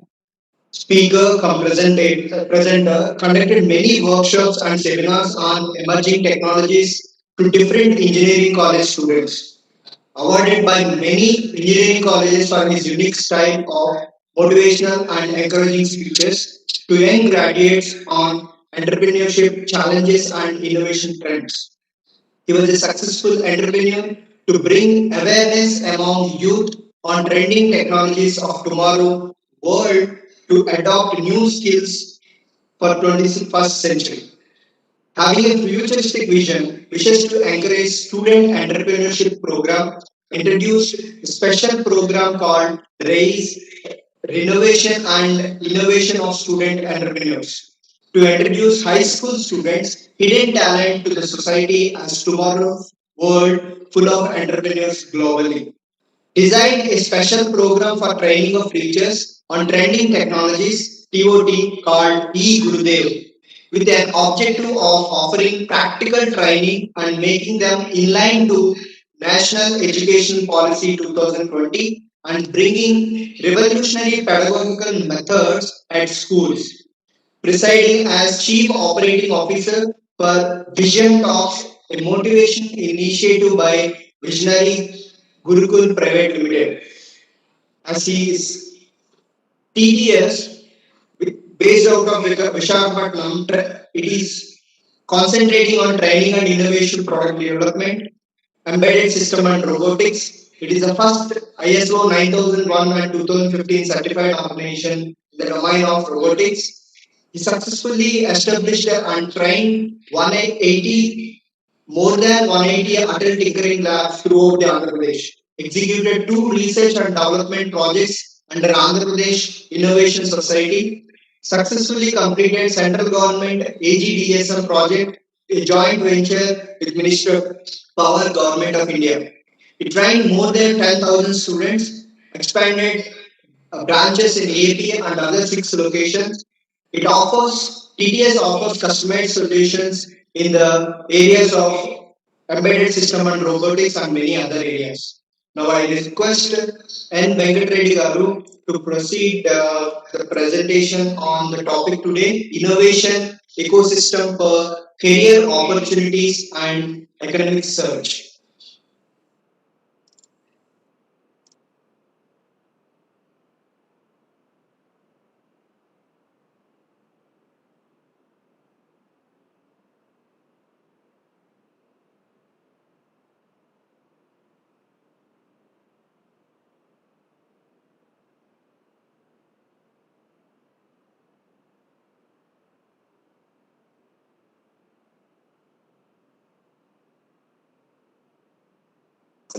speaker, presenter, conducted many workshops and seminars on emerging technologies to different engineering college students. Awarded by many engineering colleges for his unique style of motivational and encouraging speeches to young graduates on entrepreneurship challenges and innovation trends. He was a successful entrepreneur to bring awareness among youth on trending technologies of tomorrow world to adopt new skills for 21st century. Having a futuristic vision, wishes to encourage student entrepreneurship program, introduced a special program called RAISE, Renovation and Innovation of Student Entrepreneurs, to introduce high school students' hidden talent to the society as tomorrow's world full of entrepreneurs globally. Designed a special program for training of teachers on trending technologies, TOT, called E-Gurudev, with an objective of offering practical training and making them in line to National Education Policy 2020 and bringing revolutionary pedagogical methods at schools. Presiding as Chief Operating Officer for Vision Talks, a motivation initiative by Visionary Gurukul Private Limited. As he is TDS, based out of Vishakhapatnam, it is concentrating on training and innovation product development, embedded system and robotics. It is the first ISO 9001 and 2015 certified organization in the domain of robotics. He successfully established and trained 180 more than 180 adult tinkering labs throughout the Andhra Pradesh. Executed two research and development projects under Andhra Pradesh Innovation Society. Successfully completed central government AGDSM project, a joint venture with Ministry of Power Government of India. It trained more than 10,000 students, expanded branches in AP and other six locations. TTS offers customized solutions in the areas of embedded system and robotics and many other areas. Now I request N. Venkat Reddy Garu to proceed the presentation on the topic today, innovation ecosystem for career opportunities and economic search.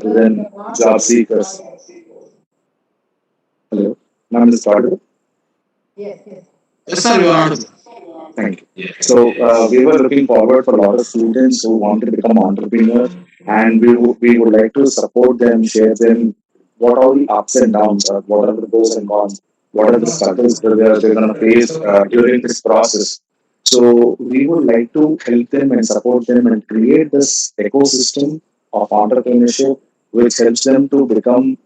than job seekers. Hello, ma'am, is audible? Yes, yes. Yes, sir, you are audible. Thank you. So we were looking forward for a lot of students who want to become entrepreneurs, and we would like to support them, share them what are the ups and downs, what are the pros and cons, what are the struggles that they're going to face during this process. So we would like to help them and support them and create this ecosystem of entrepreneurship, which helps them to become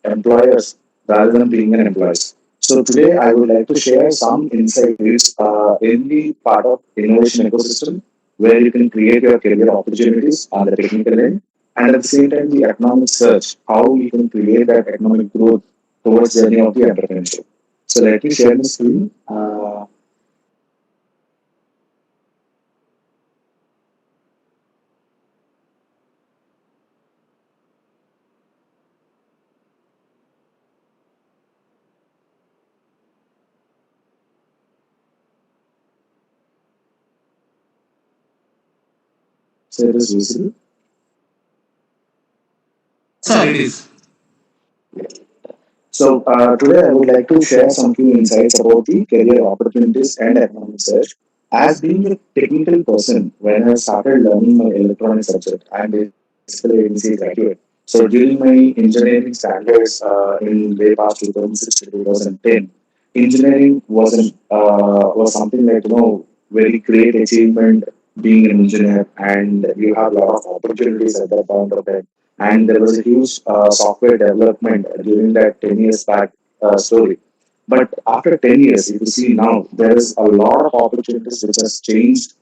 employers rather than being an employee. So today I would like to share some insights in the part of innovation ecosystem where you can create your career opportunities on the technical end, and at the same time the economic search, how you can create that economic growth towards journey of the entrepreneurship. So let me share the screen. So it is visible. Sir, it is. So today I would like to share some few insights about the career opportunities and economic search. As being a technical person, when I started learning my electronic subject, I'm basically an MCA graduate. So during my engineering standards in way past 2006 to 2010, engineering was something like very great achievement being an engineer, and you have a lot of opportunities at that point of time, and there was a huge software development during that 10 years back story. But after 10 years, if you see now, there is a lot of opportunities which has changed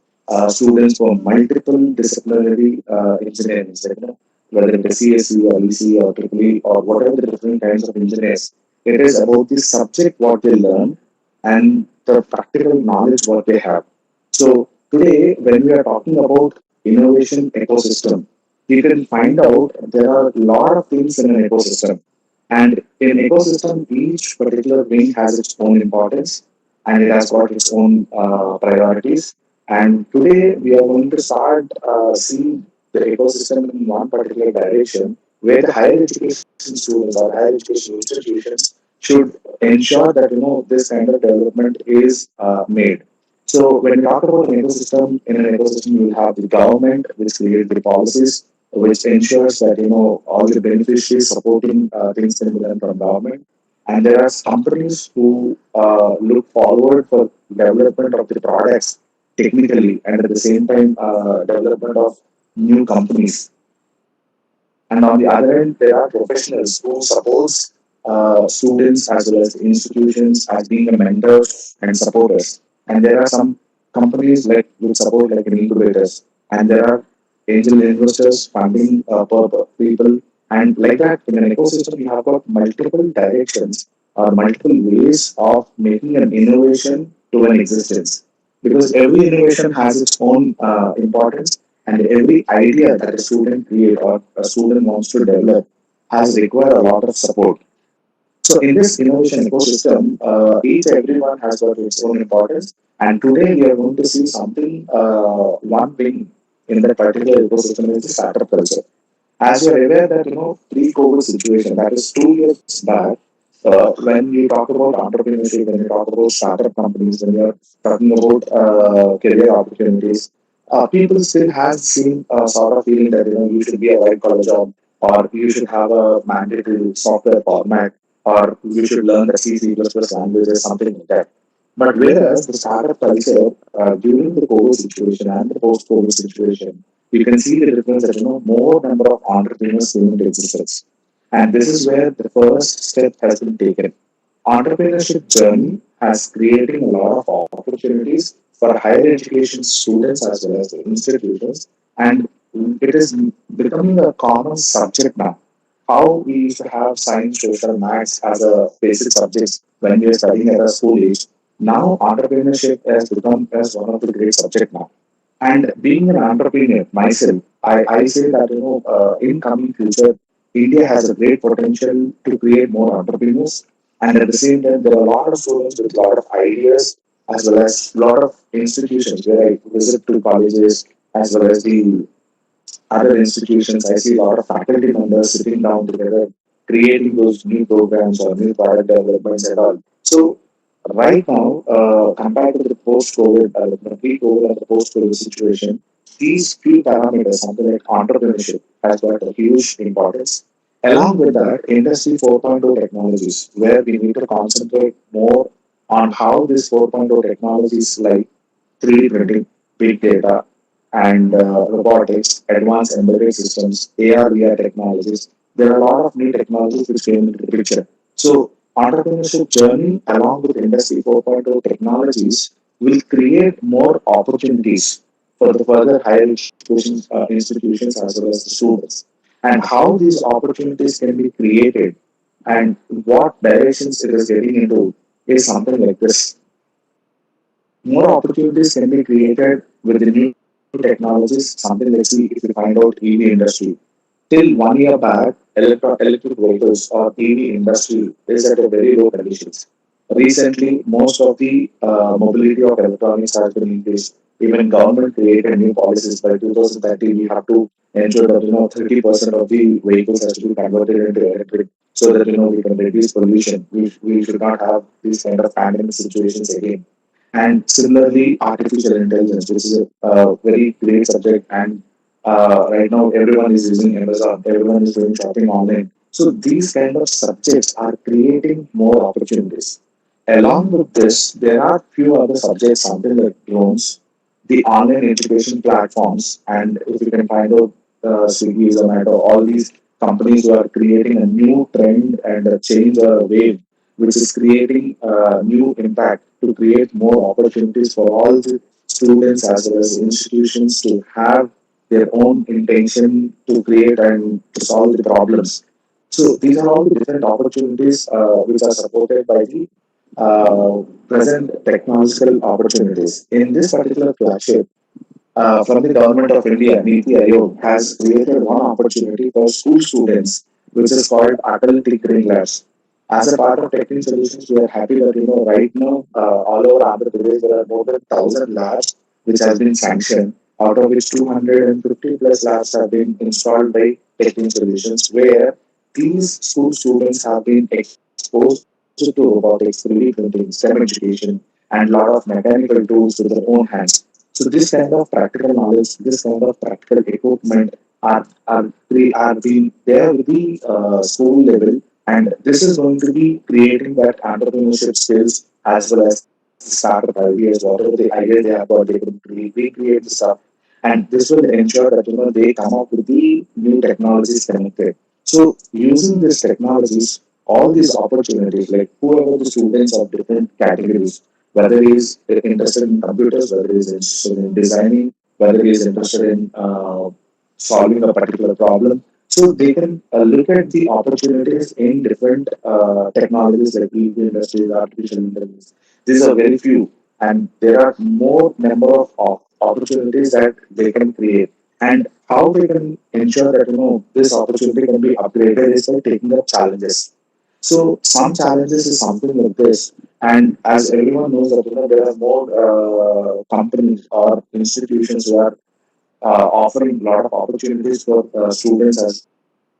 students for multiple disciplinary engineering, like, whether it is CSE or EC or EEE or whatever the different kinds of engineers. It is about the subject what they learn and the practical knowledge what they have. So today, when we are talking about innovation ecosystem, you can find out there are a lot of things in an ecosystem. And in ecosystem, each particular wing has its own importance and it has got its own priorities. And today we are going to start seeing the ecosystem in one particular direction where the higher education students or higher education institutions should ensure that this kind of development is made. So when we talk about an ecosystem, in an ecosystem you have the government which creates the policies, which ensures that all the beneficiaries supporting things can be done from government, and there are companies who look forward for development of the products technically, and at the same time development of new companies. And on the other end, there are professionals who supports students as well as institutions as being a mentor and supporters. And there are some companies like which support like an incubators, and there are angel investors funding people, and like that in an ecosystem you have got multiple directions or multiple ways of making an innovation to an existence, because every innovation has its own importance, and every idea that a student create or a student wants to develop has required a lot of support. So in this innovation ecosystem, each everyone has got its own importance, and today we are going to see something. One thing in that particular ecosystem is the startup culture. As you are aware that pre-COVID situation, that is 2 years back, when you talk about entrepreneurship, when you talk about startup companies, when you are talking about career opportunities, people still has seen a sort of feeling that you should be a white collar job, or you should have a mandatory software format, or you should learn the C++ languages, something like that. But whereas the startup culture during the COVID situation and the post-COVID situation, you can see the difference that more number of entrepreneurs came into existence, and this is where the first step has been taken. Entrepreneurship journey has creating a lot of opportunities for higher education students as well as the institutions, and it is becoming a common subject now. How we used to have science, social, maths as a basic subjects when we are studying at a school age. Now entrepreneurship has become as one of the great subject now. And being an entrepreneur myself, I say that in coming future, India has a great potential to create more entrepreneurs. And at the same time, there are a lot of students with a lot of ideas, as well as a lot of institutions where I visit to colleges, as well as the other institutions, I see a lot of faculty members sitting down together, creating those new programs or new product developments and all. So right now, compared to the post-COVID, the pre-COVID and the post-COVID situation, these few parameters, something like entrepreneurship, has got a huge importance. Along with that, Industry 4.0 technologies, where we need to concentrate more on how these 4.0 technologies like 3D printing, big data, and robotics, advanced embedded systems, AR, VR technologies. There are a lot of new technologies which came into the picture. So, entrepreneurship journey along with Industry 4.0 technologies will create more opportunities for the further higher education institutions as well as the students. And how these opportunities can be created and what directions it is getting into is something like this. More opportunities can be created with the new technologies, something like see if you find out EV industry. Till 1 year back, electric vehicles or EV industry is at a very low conditions. Recently, most of the mobility of electronics has been increased. Even government created new policies by 2030. We have to ensure that 30% of the vehicles has to be converted into electric, so that we can reduce pollution. We should not have these kind of pandemic situations again. And similarly, artificial intelligence, which is a very great subject. And right now, everyone is using Amazon, everyone is doing shopping online. So these kind of subjects are creating more opportunities. Along with this, there are few other subjects, something like drones, the online education platforms, and if you can find out Swiggy, Zomato, all these companies who are creating a new trend and a change or a wave, which is creating new impact to create more opportunities for all the students as well as institutions to have their own intention to create and to solve the problems. So these are all the different opportunities which are supported by the present technological opportunities. In this particular flagship, from the government of India, Niti Aayog has created one opportunity for school students, which is called Atal Tinkering Labs. As a part of Technical Solutions, we are happy that right now all over Andhra Pradesh there are more than 1,000 labs which has been sanctioned, out of which 250 plus labs have been installed by Technical Solutions, where these school students have been exposed to robotics, 3D printing, STEM education, and a lot of mechanical tools with their own hands. So this kind of practical knowledge, this kind of practical equipment are being there with the school level, and this is going to be creating that entrepreneurship skills as well as the startup ideas, whatever the ideas they have got, they could recreate the stuff, and this will ensure that they come up with the new technologies connected. So using these technologies, all these opportunities, like whoever the students of different categories, whether he is interested in computers, whether he is interested in designing, whether he is interested in solving a particular problem. So they can look at the opportunities in different technologies like EV industries, artificial intelligence. These are very few, and there are more number of opportunities that they can create. And how they can ensure that this opportunity can be upgraded is by taking up challenges. So some challenges is something like this, and as everyone knows that there are more companies or institutions who are offering a lot of opportunities for students as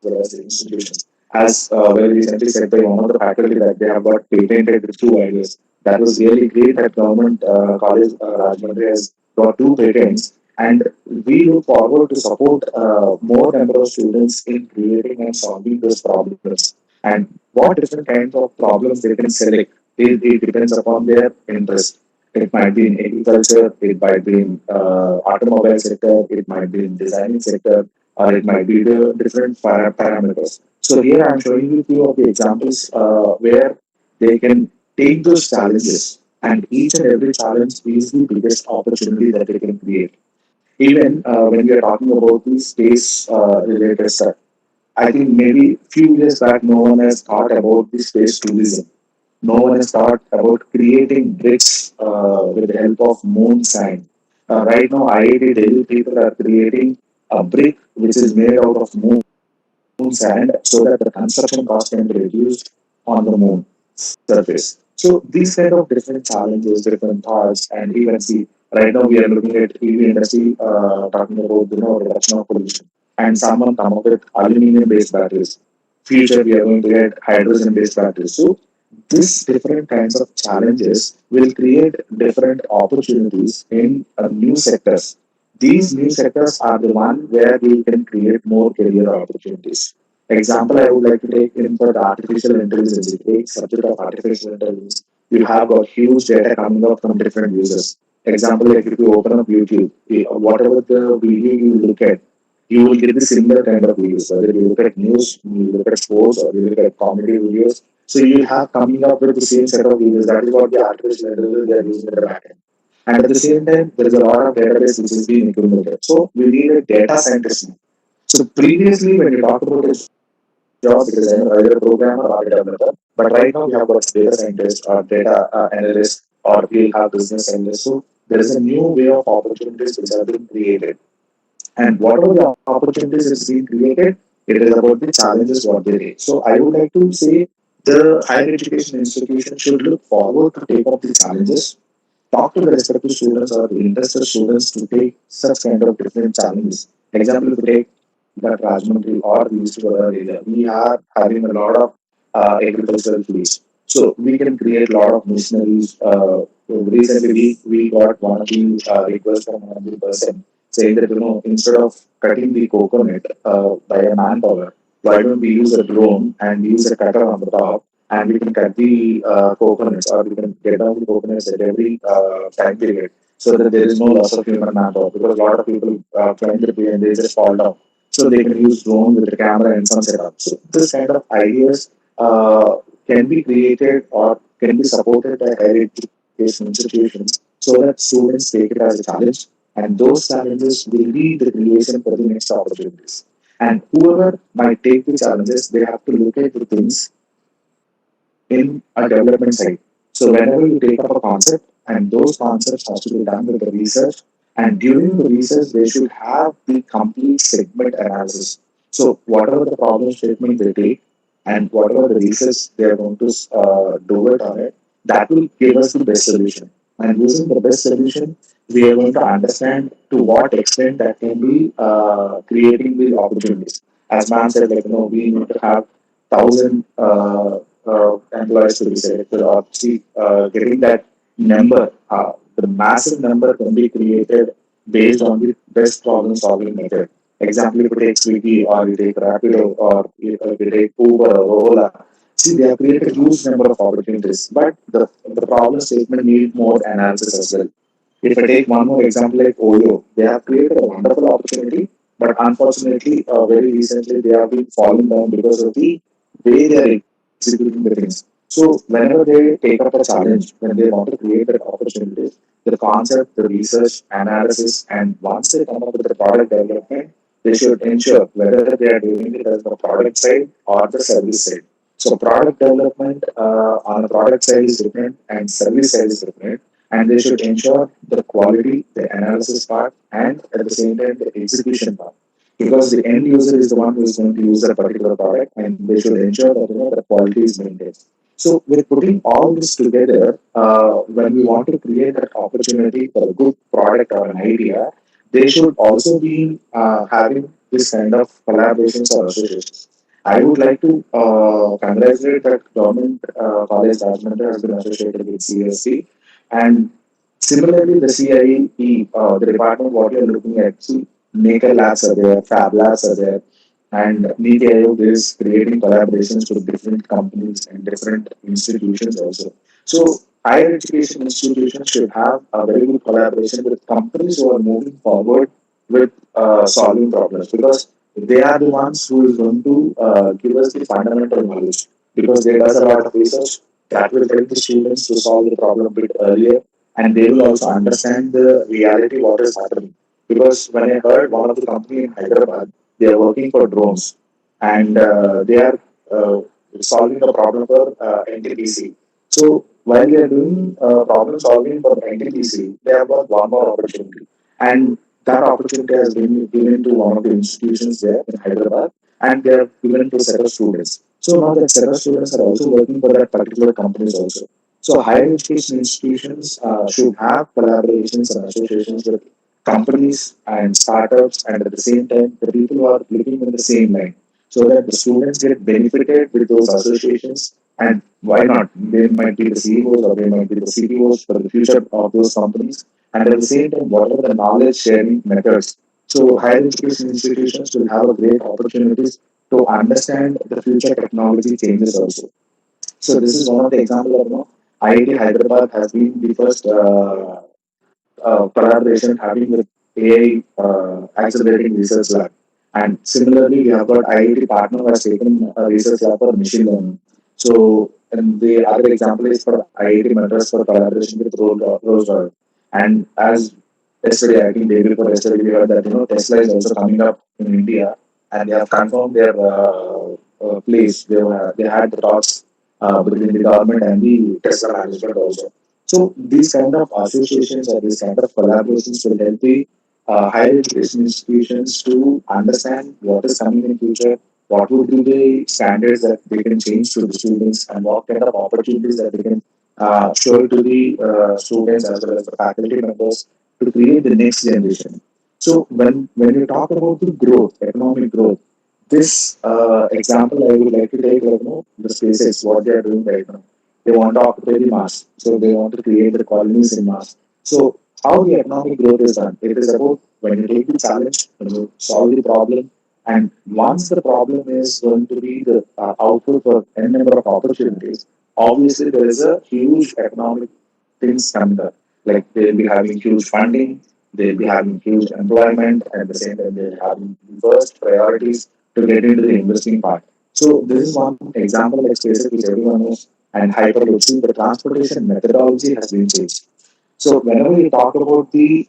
well as the institutions. As very recently said by one of the faculty that they have got patented with two ideas. That was really great that government college Rajahmundry has got two patents, and we look forward to support more number of students in creating and solving those problems. And what different kinds of problems they can select, it depends upon their interest. It might be in agriculture, it might be in automobile sector, it might be in designing sector, or it might be the different parameters. So here I'm showing you few of the examples where they can take those challenges, and each and every challenge is the biggest opportunity that they can create. Even when we are talking about the space related stuff, I think maybe few years back, no one has thought about the space tourism. No one has thought about creating bricks with the help of moon sand. Right now, IIT Delhi people are creating a brick which is made out of moon sand so that the construction cost can be reduced on the moon surface. So these kind of different challenges, different thoughts, and even see right now we are looking at EV industry talking about reduction of pollution. and someone come up with aluminum-based batteries. Future, we are going to get hydrogen-based batteries. So, this different kinds of challenges will create different opportunities in new sectors. These new sectors are the one where we can create more career opportunities. Example, I would like to take in for the artificial intelligence. If you take subject of artificial intelligence, you have got huge data coming out from different users. Example, like if you open up YouTube, whatever the video you look at, you will get the similar kind of videos. Whether you look at news, you look at sports, or you look at comedy videos. So you will have coming up with the same set of videos. That is what the artificial intelligence they are using at the back end. And at the same time, there is a lot of database which is being accumulated. So we need a data scientist now. So previously, when you talk about a job, because I'm either a programmer or a developer, but right now we have got data scientist or data analyst, or we'll have business analyst. So there is a new way of opportunities which have been created. And whatever the opportunities is being created, it is about the challenges what they take. So I would like to say the higher education institution should look forward to take up the challenges, talk to the respective students or the interested students to take such kind of different challenges. Example, if you take that Rajmundry or the East Godavari area, we are having a lot of agricultural fields. So we can create a lot of missionaries. Recently, we got one of the requests from one of the person saying that, instead of cutting the coconut by a manpower, why don't we use a drone and use a cutter on the top, and we can cut the coconuts, or we can get down the coconuts at every time period, so that there is no loss of human manpower, because a lot of people climb the tree and they just fall down. So they can use drone with the camera and some setup. So this kind of ideas can be created or can be supported by higher education institutions, so that students take it as a challenge, and those challenges will be the creation for the next opportunities. And whoever might take the challenges, they have to look at the things in a development side. So whenever you take up a concept, and those concepts has to be done with the research, and during the research they should have the complete segment analysis. So whatever the problem statement they take, and whatever the research they are going to do it on it, that will give us the best solution. And using the best solution, we are going to understand to what extent that can be creating the opportunities. As man said, like, we need to have 1,000 employees to be selected, or see, getting that number, the massive number can be created based on the best problem solving method. Example, if you take Swiggy, or you take Rapido, or if you take Uber or Ola, see, they have created a huge number of opportunities, but the problem statement need more analysis as well. If I take one more example like Oyo, they have created a wonderful opportunity, but unfortunately, very recently they have been falling down because of the way they are executing the things. So whenever they take up a challenge, when they want to create that opportunity, the concept, the research, analysis, and once they come up with the product development, they should ensure whether they are doing it as the product side or the service side. So product development on the product side is different and service side is different, and they should ensure the quality, the analysis part, and at the same time the execution part. Because the end user is the one who is going to use that particular product, and they should ensure that the quality is maintained. So with putting all this together, when we want to create that opportunity for a good product or an idea, they should also be having this kind of collaborations or associations. I would like to congratulate that government college Rajmundry has been associated with CSC, and similarly the CIE, the department what you're looking at, see, Maker Labs are there, Fab Labs are there, and Niti Aayog is creating collaborations with different companies and different institutions also. So higher education institutions should have a very good collaboration with companies who are moving forward with solving problems, because they are the ones who is going to give us the fundamental knowledge, because they does a lot of research that will help the students to solve the problem a bit earlier, and they will also understand the reality what is happening. Because when I heard one of the company in Hyderabad, they are working for drones, and they are solving the problem for NTPC. So while they are doing problem solving for NTPC, they have got one more opportunity, and that opportunity has been given to one of the institutions there in Hyderabad, and they have given to a set of students. So now that set of students are also working for that particular companies also. So higher education institutions should have collaborations and associations with companies and startups, and at the same time, the people who are looking in the same line, so that the students get benefited with those associations. And why not? They might be the CEOs or they might be the CTOs for the future of those companies. And at the same time, whatever the knowledge sharing methods, so higher education institutions will have a great opportunities to understand the future technology changes also. So this is one of the examples of, IIT Hyderabad has been the first collaboration having with AI accelerating research lab. And similarly, we have got IIT partner who has taken a research lab for machine learning. So, and the other example is for IIT Madras for collaboration with Rose Royal. And as yesterday, I think day before yesterday, we heard that Tesla is also coming up in India, and they have confirmed their place. They had the talks between the government and the Tesla management also. So these kind of associations or these kind of collaborations will help the higher education institutions to understand what is coming in future, what would be the standards that they can change to the students, and what kind of opportunities that they can show to the students as well as the faculty members to create the next generation. So when you talk about the growth, economic growth, this example I would like to take, the SpaceX, what they are doing right now. They want to occupy the Mars, so they want to create the colonies in Mars. So how the economic growth is done? It is about when you take the challenge, when you solve the problem, and once the problem is going to be the output for n number of opportunities, obviously there is a huge economic things coming up. Like they'll be having huge funding, they'll be having huge employment, and at the same time they'll having the first priorities to get into the investing part. So this is one example like SpaceX which everyone knows, and Hyperloop. The transportation methodology has been changed. So whenever you talk about the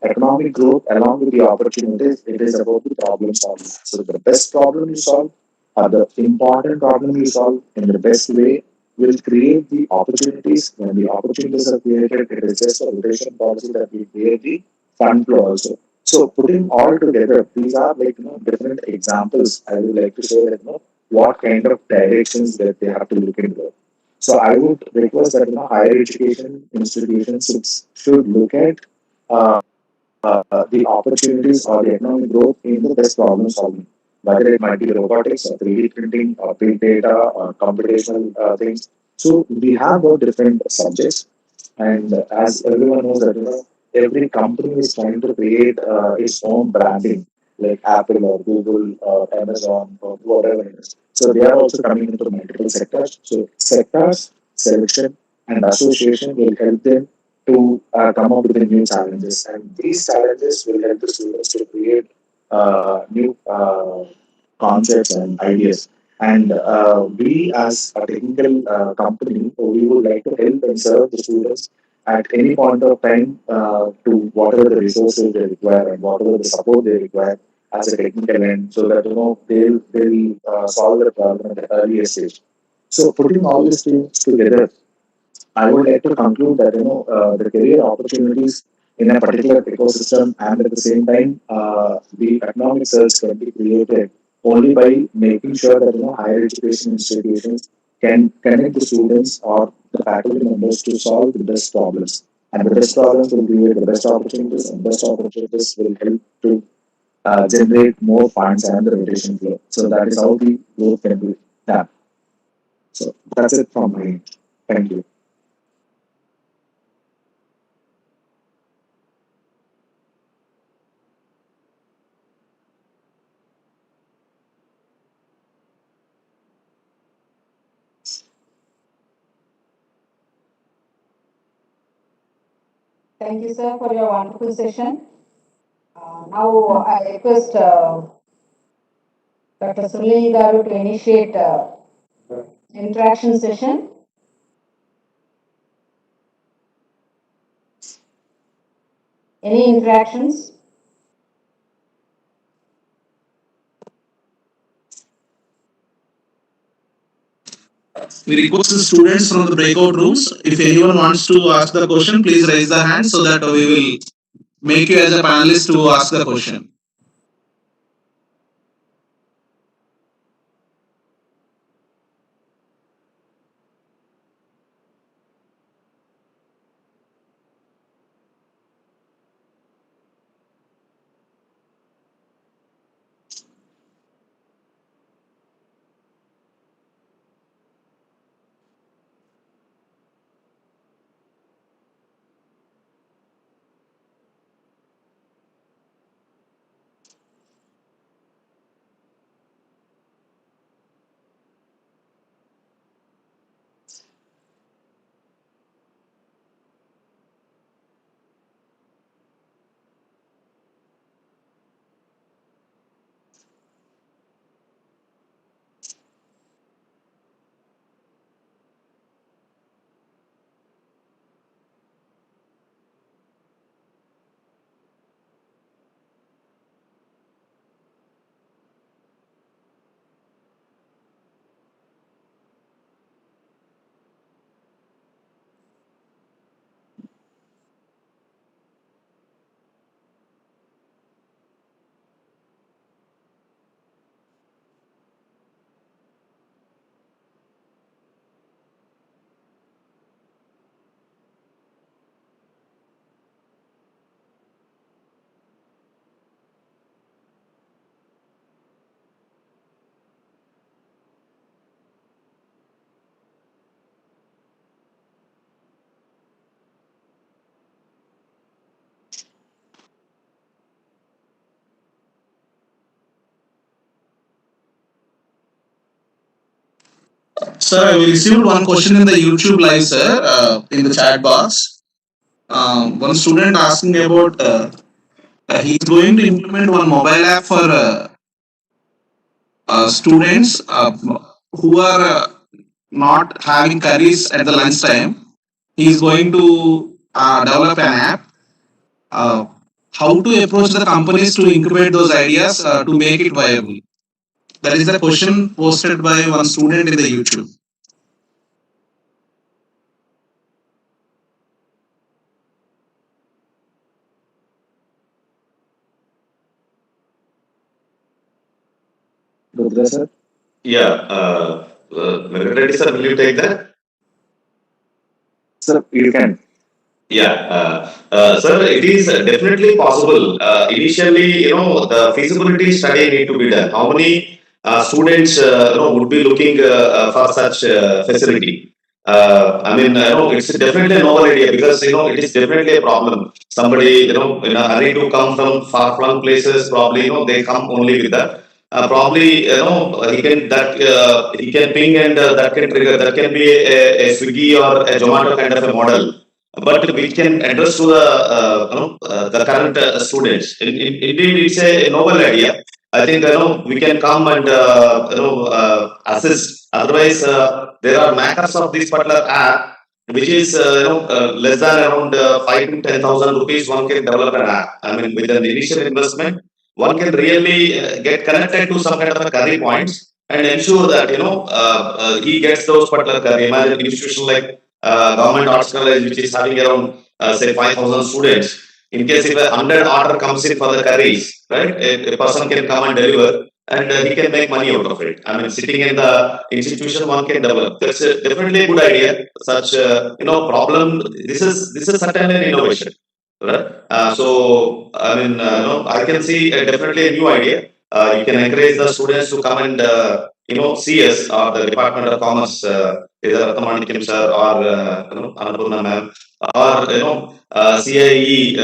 economic growth along with the opportunities, it is about the problem solving. So the best problem you solve or the important problem you solve in the best way will create the opportunities. When the opportunities are created, it is just a rotation policy that will create the fund flow also. So putting all together, these are like different examples. I would like to say that what kind of directions that they have to look into. So I would request that higher education institutions should look at the opportunities or the economic growth in the best problem solving, whether it might be robotics or 3D printing or big data or computational things. So we have got different subjects, and as everyone knows that every company is trying to create its own branding, like Apple or Google or Amazon or whatever it is. So they are also coming into multiple sectors. So sectors selection and association will help them to come up with the new challenges, and these challenges will help the students to create new concepts and ideas. And we, as a technical company, we would like to help and serve the students at any point of time to whatever the resources they require and whatever the support they require as a technical end, so that they'll solve the problem at the earliest stage. So putting all these things together, I would like to conclude that the career opportunities in a particular ecosystem, and at the same time the economic surge can be created only by making sure that higher education institutions can connect the students or the faculty members to solve the best problems. And the best problems will create the best opportunities, and best opportunities will help to generate more funds and the rotation flow. So that is how the growth can be done. So that's it from me. Thank you. Thank you, sir, for your wonderful session. Now I request Dr. Sunil Garu to initiate interaction session. Any interactions? We request the students from the breakout rooms. If anyone wants to ask the question, please raise the hand so that we will make you as a panelist to ask the question. Sir, I received one question in the YouTube live, sir, in the chat box. One student asking about he's going to implement one mobile app for students who are not having curries at the lunchtime. He's going to develop an app. Uh, how to approach the companies to incubate those ideas to make it viable? That is the question posted by one student in the YouTube. Rudra sir? Yeah, Venkata sir, will you take that? Sir, you can. Yeah, sir, it is definitely possible. Initially, the feasibility study need to be done. How many students, would be looking for such facility? I mean, it's definitely a novel idea because, it is definitely a problem. Somebody, in a hurry to come from far-flung places, probably, they come only with that. Probably, he can ping and that can trigger. That can be a Swiggy or a Zomato kind of a model, but which can address to the current students. Indeed, it's a novel idea. I think we can come and assist. Otherwise, there are makers of this particular app, which is less than around 5 to 10,000 rupees. One can develop an app. I mean, with an initial investment, one can really get connected to some kind of a curry points and ensure that he gets those particular curry. Imagine institution like government arts college, which is having around say 5,000 students. In case if a 100 order comes in for the curries, right, a person can come and deliver, and he can make money out of it. I mean, sitting in the institution, one can develop. That's definitely a good idea. Such problem. This is certainly an innovation, right? So I mean, I can see definitely a new idea. You can encourage the students to come and CS or the Department of Commerce, either Rathamanikim sir or Annapurna ma'am, or CIE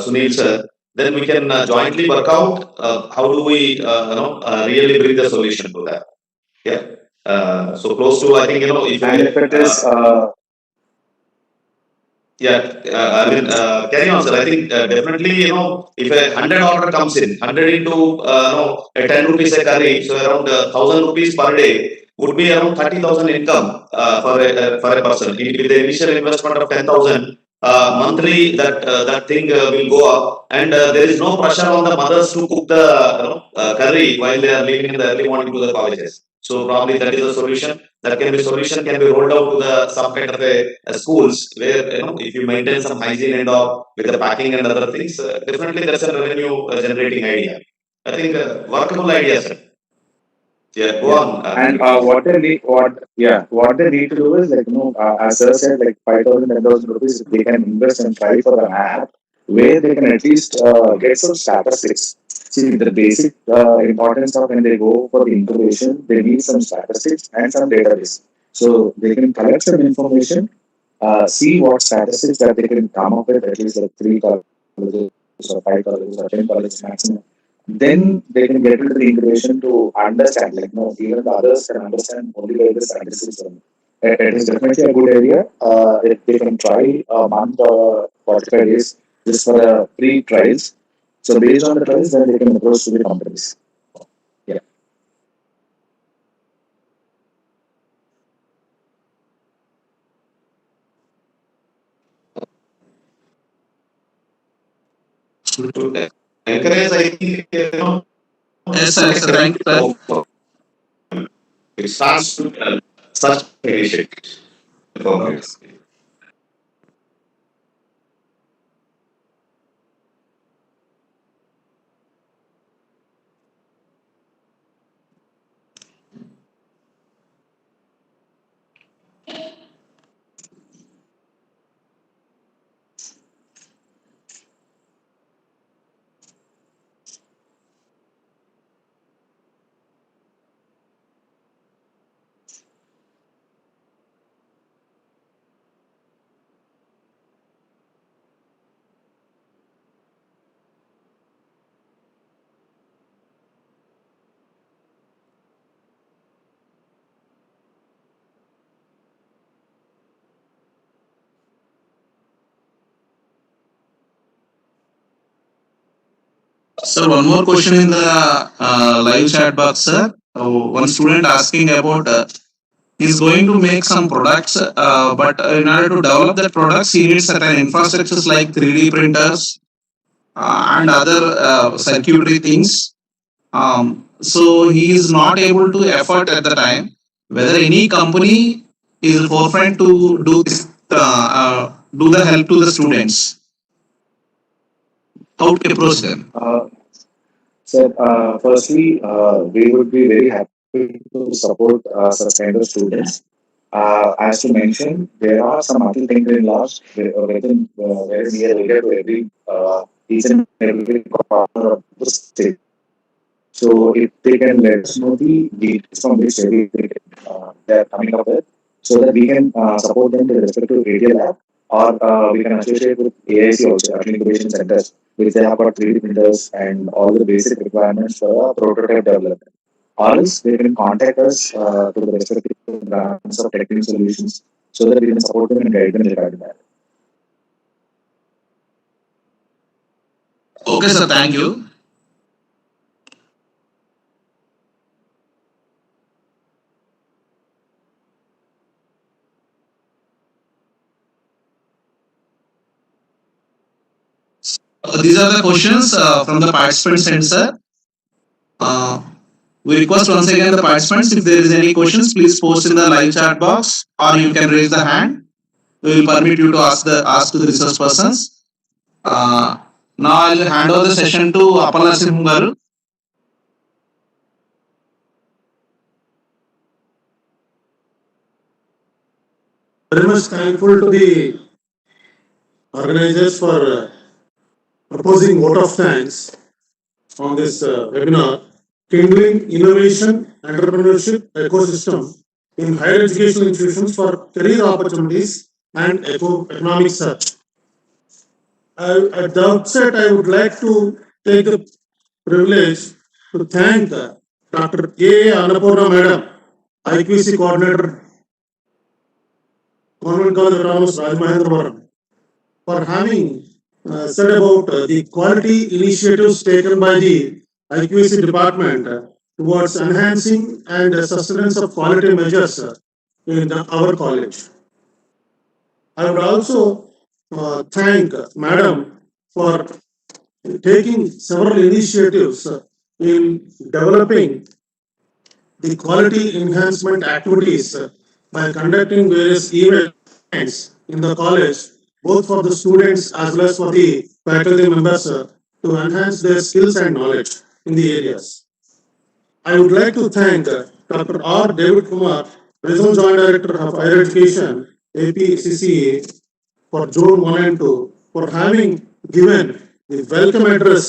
Sunil sir. Then we can jointly work out how do we really bring the solution to that. Yeah. So close to, I think, if And if it is, yeah, I mean, carry on, sir. I think definitely, if a 100 order comes in, 100 into a 10 rupees a curry, so around 1,000 rupees per day would be around 30,000 income for a person. With the initial investment of 10,000, monthly that thing will go up, and there is no pressure on the mothers to cook the curry while they are leaving in the early morning to the colleges. So probably that is a solution. That can be solution can be rolled out to the some kind of a schools where if you maintain some hygiene and all with the packing and other things, definitely that's a revenue generating idea. I think workable idea, sir. Yeah, go yeah. on. And what they need to do is like as sir said, like 5,000, 10,000 rupees, they can invest and try for an app where they can at least get some statistics. See, the basic importance of when they go for the incubation, they need some statistics and some database. So they can collect some information, see what statistics that they can come up with, at least like 3 colleges or 5 colleges or 10 colleges maximum. Then they can get into the incubation to understand, like, even the others can understand only by the statistics only. It is definitely a good area. If they can try a month or 45 days just for the free trials. So based on the trials, then they can approach to the companies. Yeah. To encourage, I think Yes, sir. Yes, sir. Thank you, sir. it starts to such initiatives. Sir, one more question in the live chat box, sir. One student asking about he's going to make some products, but in order to develop that products, he needs certain infrastructures like 3D printers and other circuitry things. So he is not able to afford at the time. Whether any company is forefront to do this, do the help to the students, how to approach them. Sir, firstly, we would be very happy to support such kind of students. As to mention, there are some multi tinkering laws within very near area to every each and every corner of the state. So if they can let us know the details from which area they are coming up with, so that we can support them with respect to area lab, or we can associate with AIC also, Incubation Centers, which they have got 3D printers and all the basic requirements for prototype development. Or else they can contact us to the respective brands of technical solutions, so that we can support them and guide them regarding that. Okay, sir. Thank you. These are the questions from the participants and sir. Uh, we request once again the participants, if there is any questions, please post in the live chat box or you can raise the hand. We will permit you to ask to the resource persons. Uh, Now I'll hand over the session to Appala Simhu garu. Very much thankful to the organizers for proposing vote of thanks on this webinar, Kindling Innovation, Entrepreneurship Ecosystem in Higher Educational Institutions for Career Opportunities and Economic Search. At the outset, I would like to take the privilege to thank Dr. A. Annapurna Madam, IQC Coordinator, Government College Autonomous Rajamahendrapuram, for having said about the quality initiatives taken by the IQC department towards enhancing and sustenance of quality measures in our college. I would also thank Madam for taking several initiatives in developing the quality enhancement activities by conducting various events in the college, both for the students as well as for the faculty members to enhance their skills and knowledge in the areas. I would like to thank Dr. R. David Kumar, Regional Joint Director of Higher Education, APCCA, for Zone 1 and 2, for having given the welcome address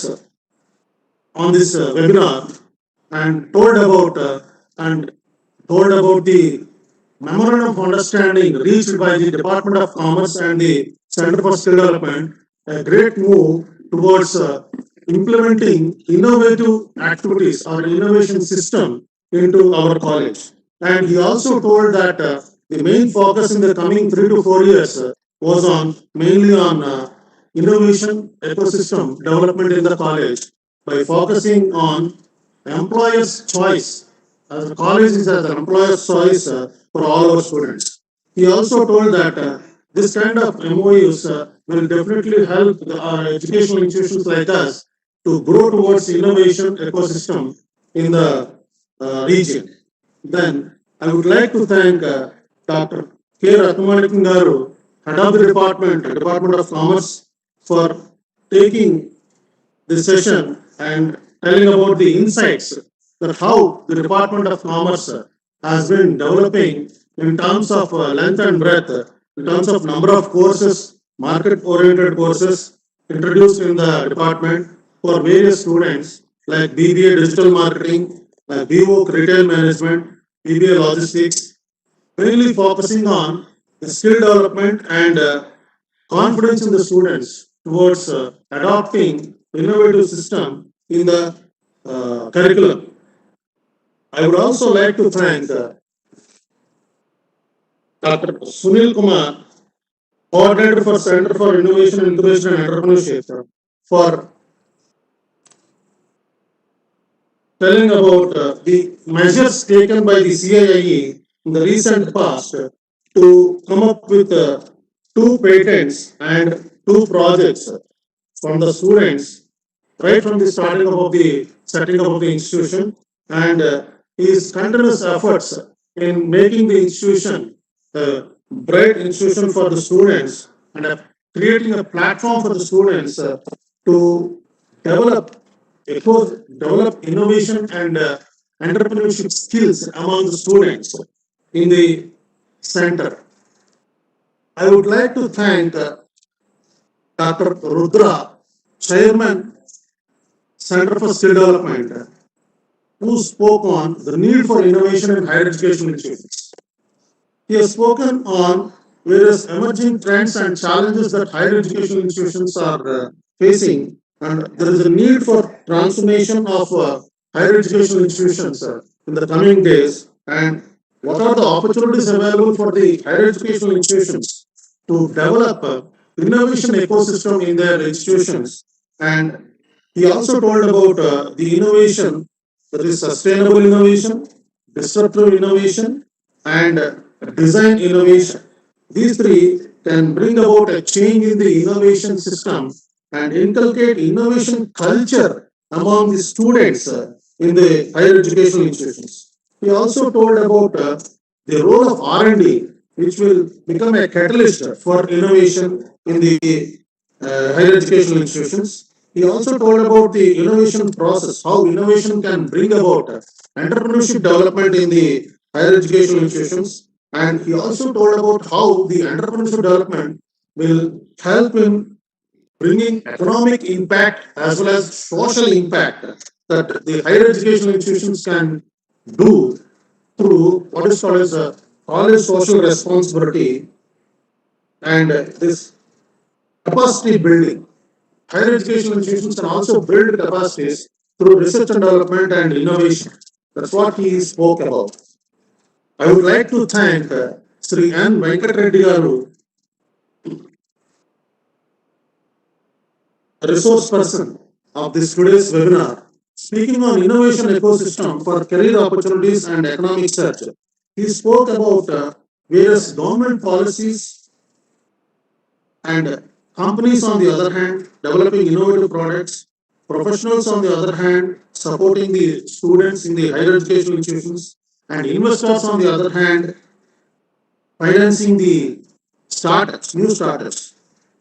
on this webinar and told about the memorandum of understanding reached by the Department of Commerce and the Center for Skill Development, a great move towards implementing innovative activities or innovation system into our college. And he also told that the main focus in the coming 3 to 4 years was mainly on innovation ecosystem development in the college by focusing on employer's choice. As a college is as an employer's choice for all our students. He also told that this kind of MOUs will definitely help our educational institutions like us to grow towards innovation ecosystem in the region. Then I would like to thank Dr. K. Ratnamanikan Garu, Head of the Department of Commerce, for taking this session and telling about the insights that how the Department of Commerce has been developing in terms of length and breadth, in terms of number of courses, market-oriented courses introduced in the department for various students like BBA Digital Marketing, BO Retail Management, BBA Logistics, mainly focusing on the skill development and confidence in the students towards adopting innovative system in the curriculum. I would also like to thank Dr. Sunil Kumar, Coordinator for Center for Innovation, Incubation and Entrepreneurship, for telling about the measures taken by the CIIE in the recent past to come up with two patents and two projects from the students right from the starting up of the setting up of the institution, and his continuous efforts in making the institution a bright institution for the students, and creating a platform for the students to develop develop innovation and entrepreneurship skills among the students in the center. I would like to thank Dr. Rudra, Chairman, Center for Skill Development, who spoke on the need for innovation in higher education institutions. He has spoken on various emerging trends and challenges that higher education institutions are facing, and there is a need for transformation of higher education institutions in the coming days, and what are the opportunities available for the higher educational institutions to develop innovation ecosystem in their institutions. And he also told about the innovation, that is sustainable innovation, disruptive innovation, and design innovation. These three can bring about a change in the innovation system and inculcate innovation culture among the students in the higher educational institutions. He also told about the role of R&D, which will become a catalyst for innovation in the higher educational institutions. He also told about the innovation process, how innovation can bring about entrepreneurship development in the higher educational institutions. And he also told about how the entrepreneurship development will help in bringing economic impact as well as social impact that the higher educational institutions can do through what is called as a college social responsibility, and this capacity building. Higher educational institutions can also build capacities through research and development and innovation. That's what he spoke about. I would like to thank Sri N. Venkat Reddy Garu, resource person of this today's webinar, speaking on innovation ecosystem for career opportunities and economic search. He spoke about various government policies and companies on the other hand developing innovative products, professionals on the other hand supporting the students in the higher educational institutions, and investors on the other hand financing the startups, new startups.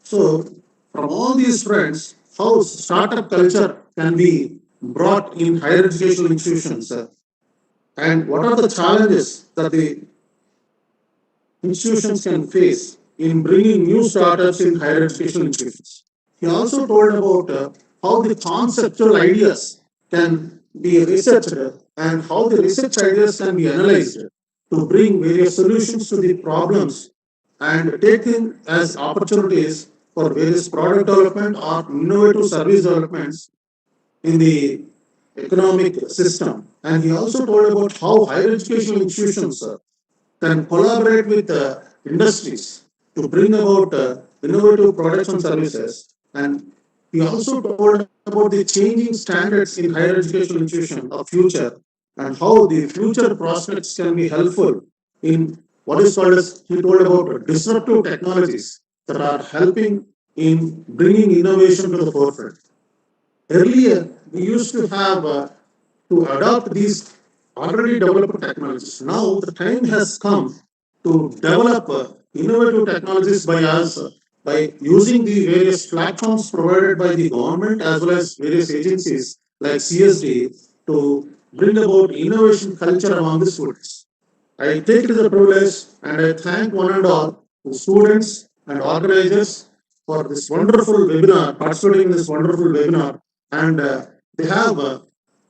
So, from all these fronts, how startup culture can be brought in higher educational institutions, and what are the challenges that the institutions can face in bringing new startups in higher educational institutions. He also told about how the conceptual ideas can be researched and how the research ideas can be analyzed to bring various solutions to the problems and taken as opportunities for various product development or innovative service developments in the economic system. And he also told about how higher educational institutions can collaborate with industries to bring about innovative products and services. And he also told about the changing standards in higher educational institution of future, and how the future prospects can be helpful in what is called as, he told about disruptive technologies that are helping in bringing innovation to the forefront. Earlier, we used to have to adopt these already developed technologies. Now, the time has come to develop innovative technologies by us by using the various platforms provided by the government as well as various agencies like CSD to bring about innovation culture among the students. I take it as a privilege and I thank one and all the students and organizers for this wonderful webinar, participating in this wonderful webinar, and they have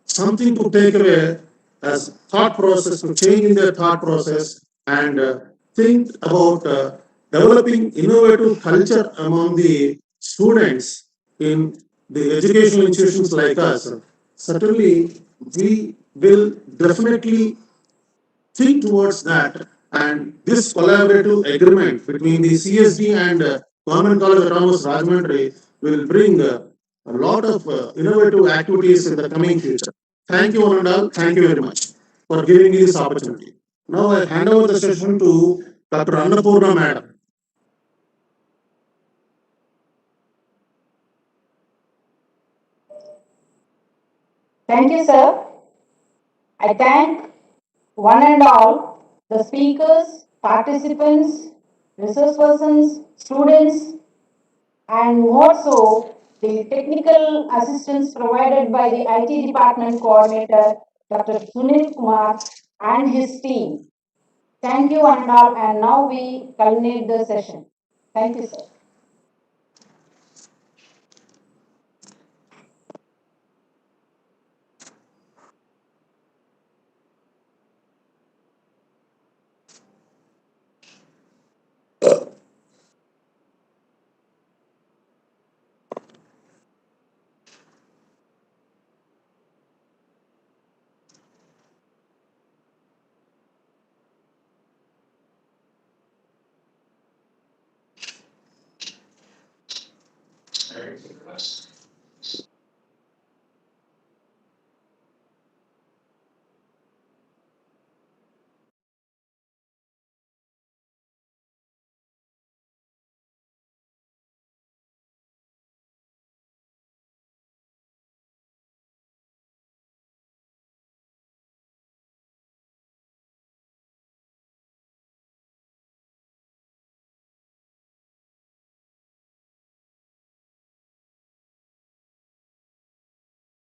something to take away as thought process, to change in their thought process, and think about developing innovative culture among the students in the educational institutions like us. Certainly, we will definitely think towards that. And this collaborative agreement between the CSD and Government College Autonomous Rajahmundry will bring a lot of innovative activities in the coming future. Thank you one and all. Thank you very much for giving me this opportunity. Now I hand over the session to Dr. Annapurna Madam. Thank you, sir. I thank one and all the speakers, participants, resource persons, students, and more so the technical assistance provided by the IT department coordinator, Dr. Sunil Kumar, and his team. Thank you one and all, and now we culminate the session. Thank you, sir. Very good.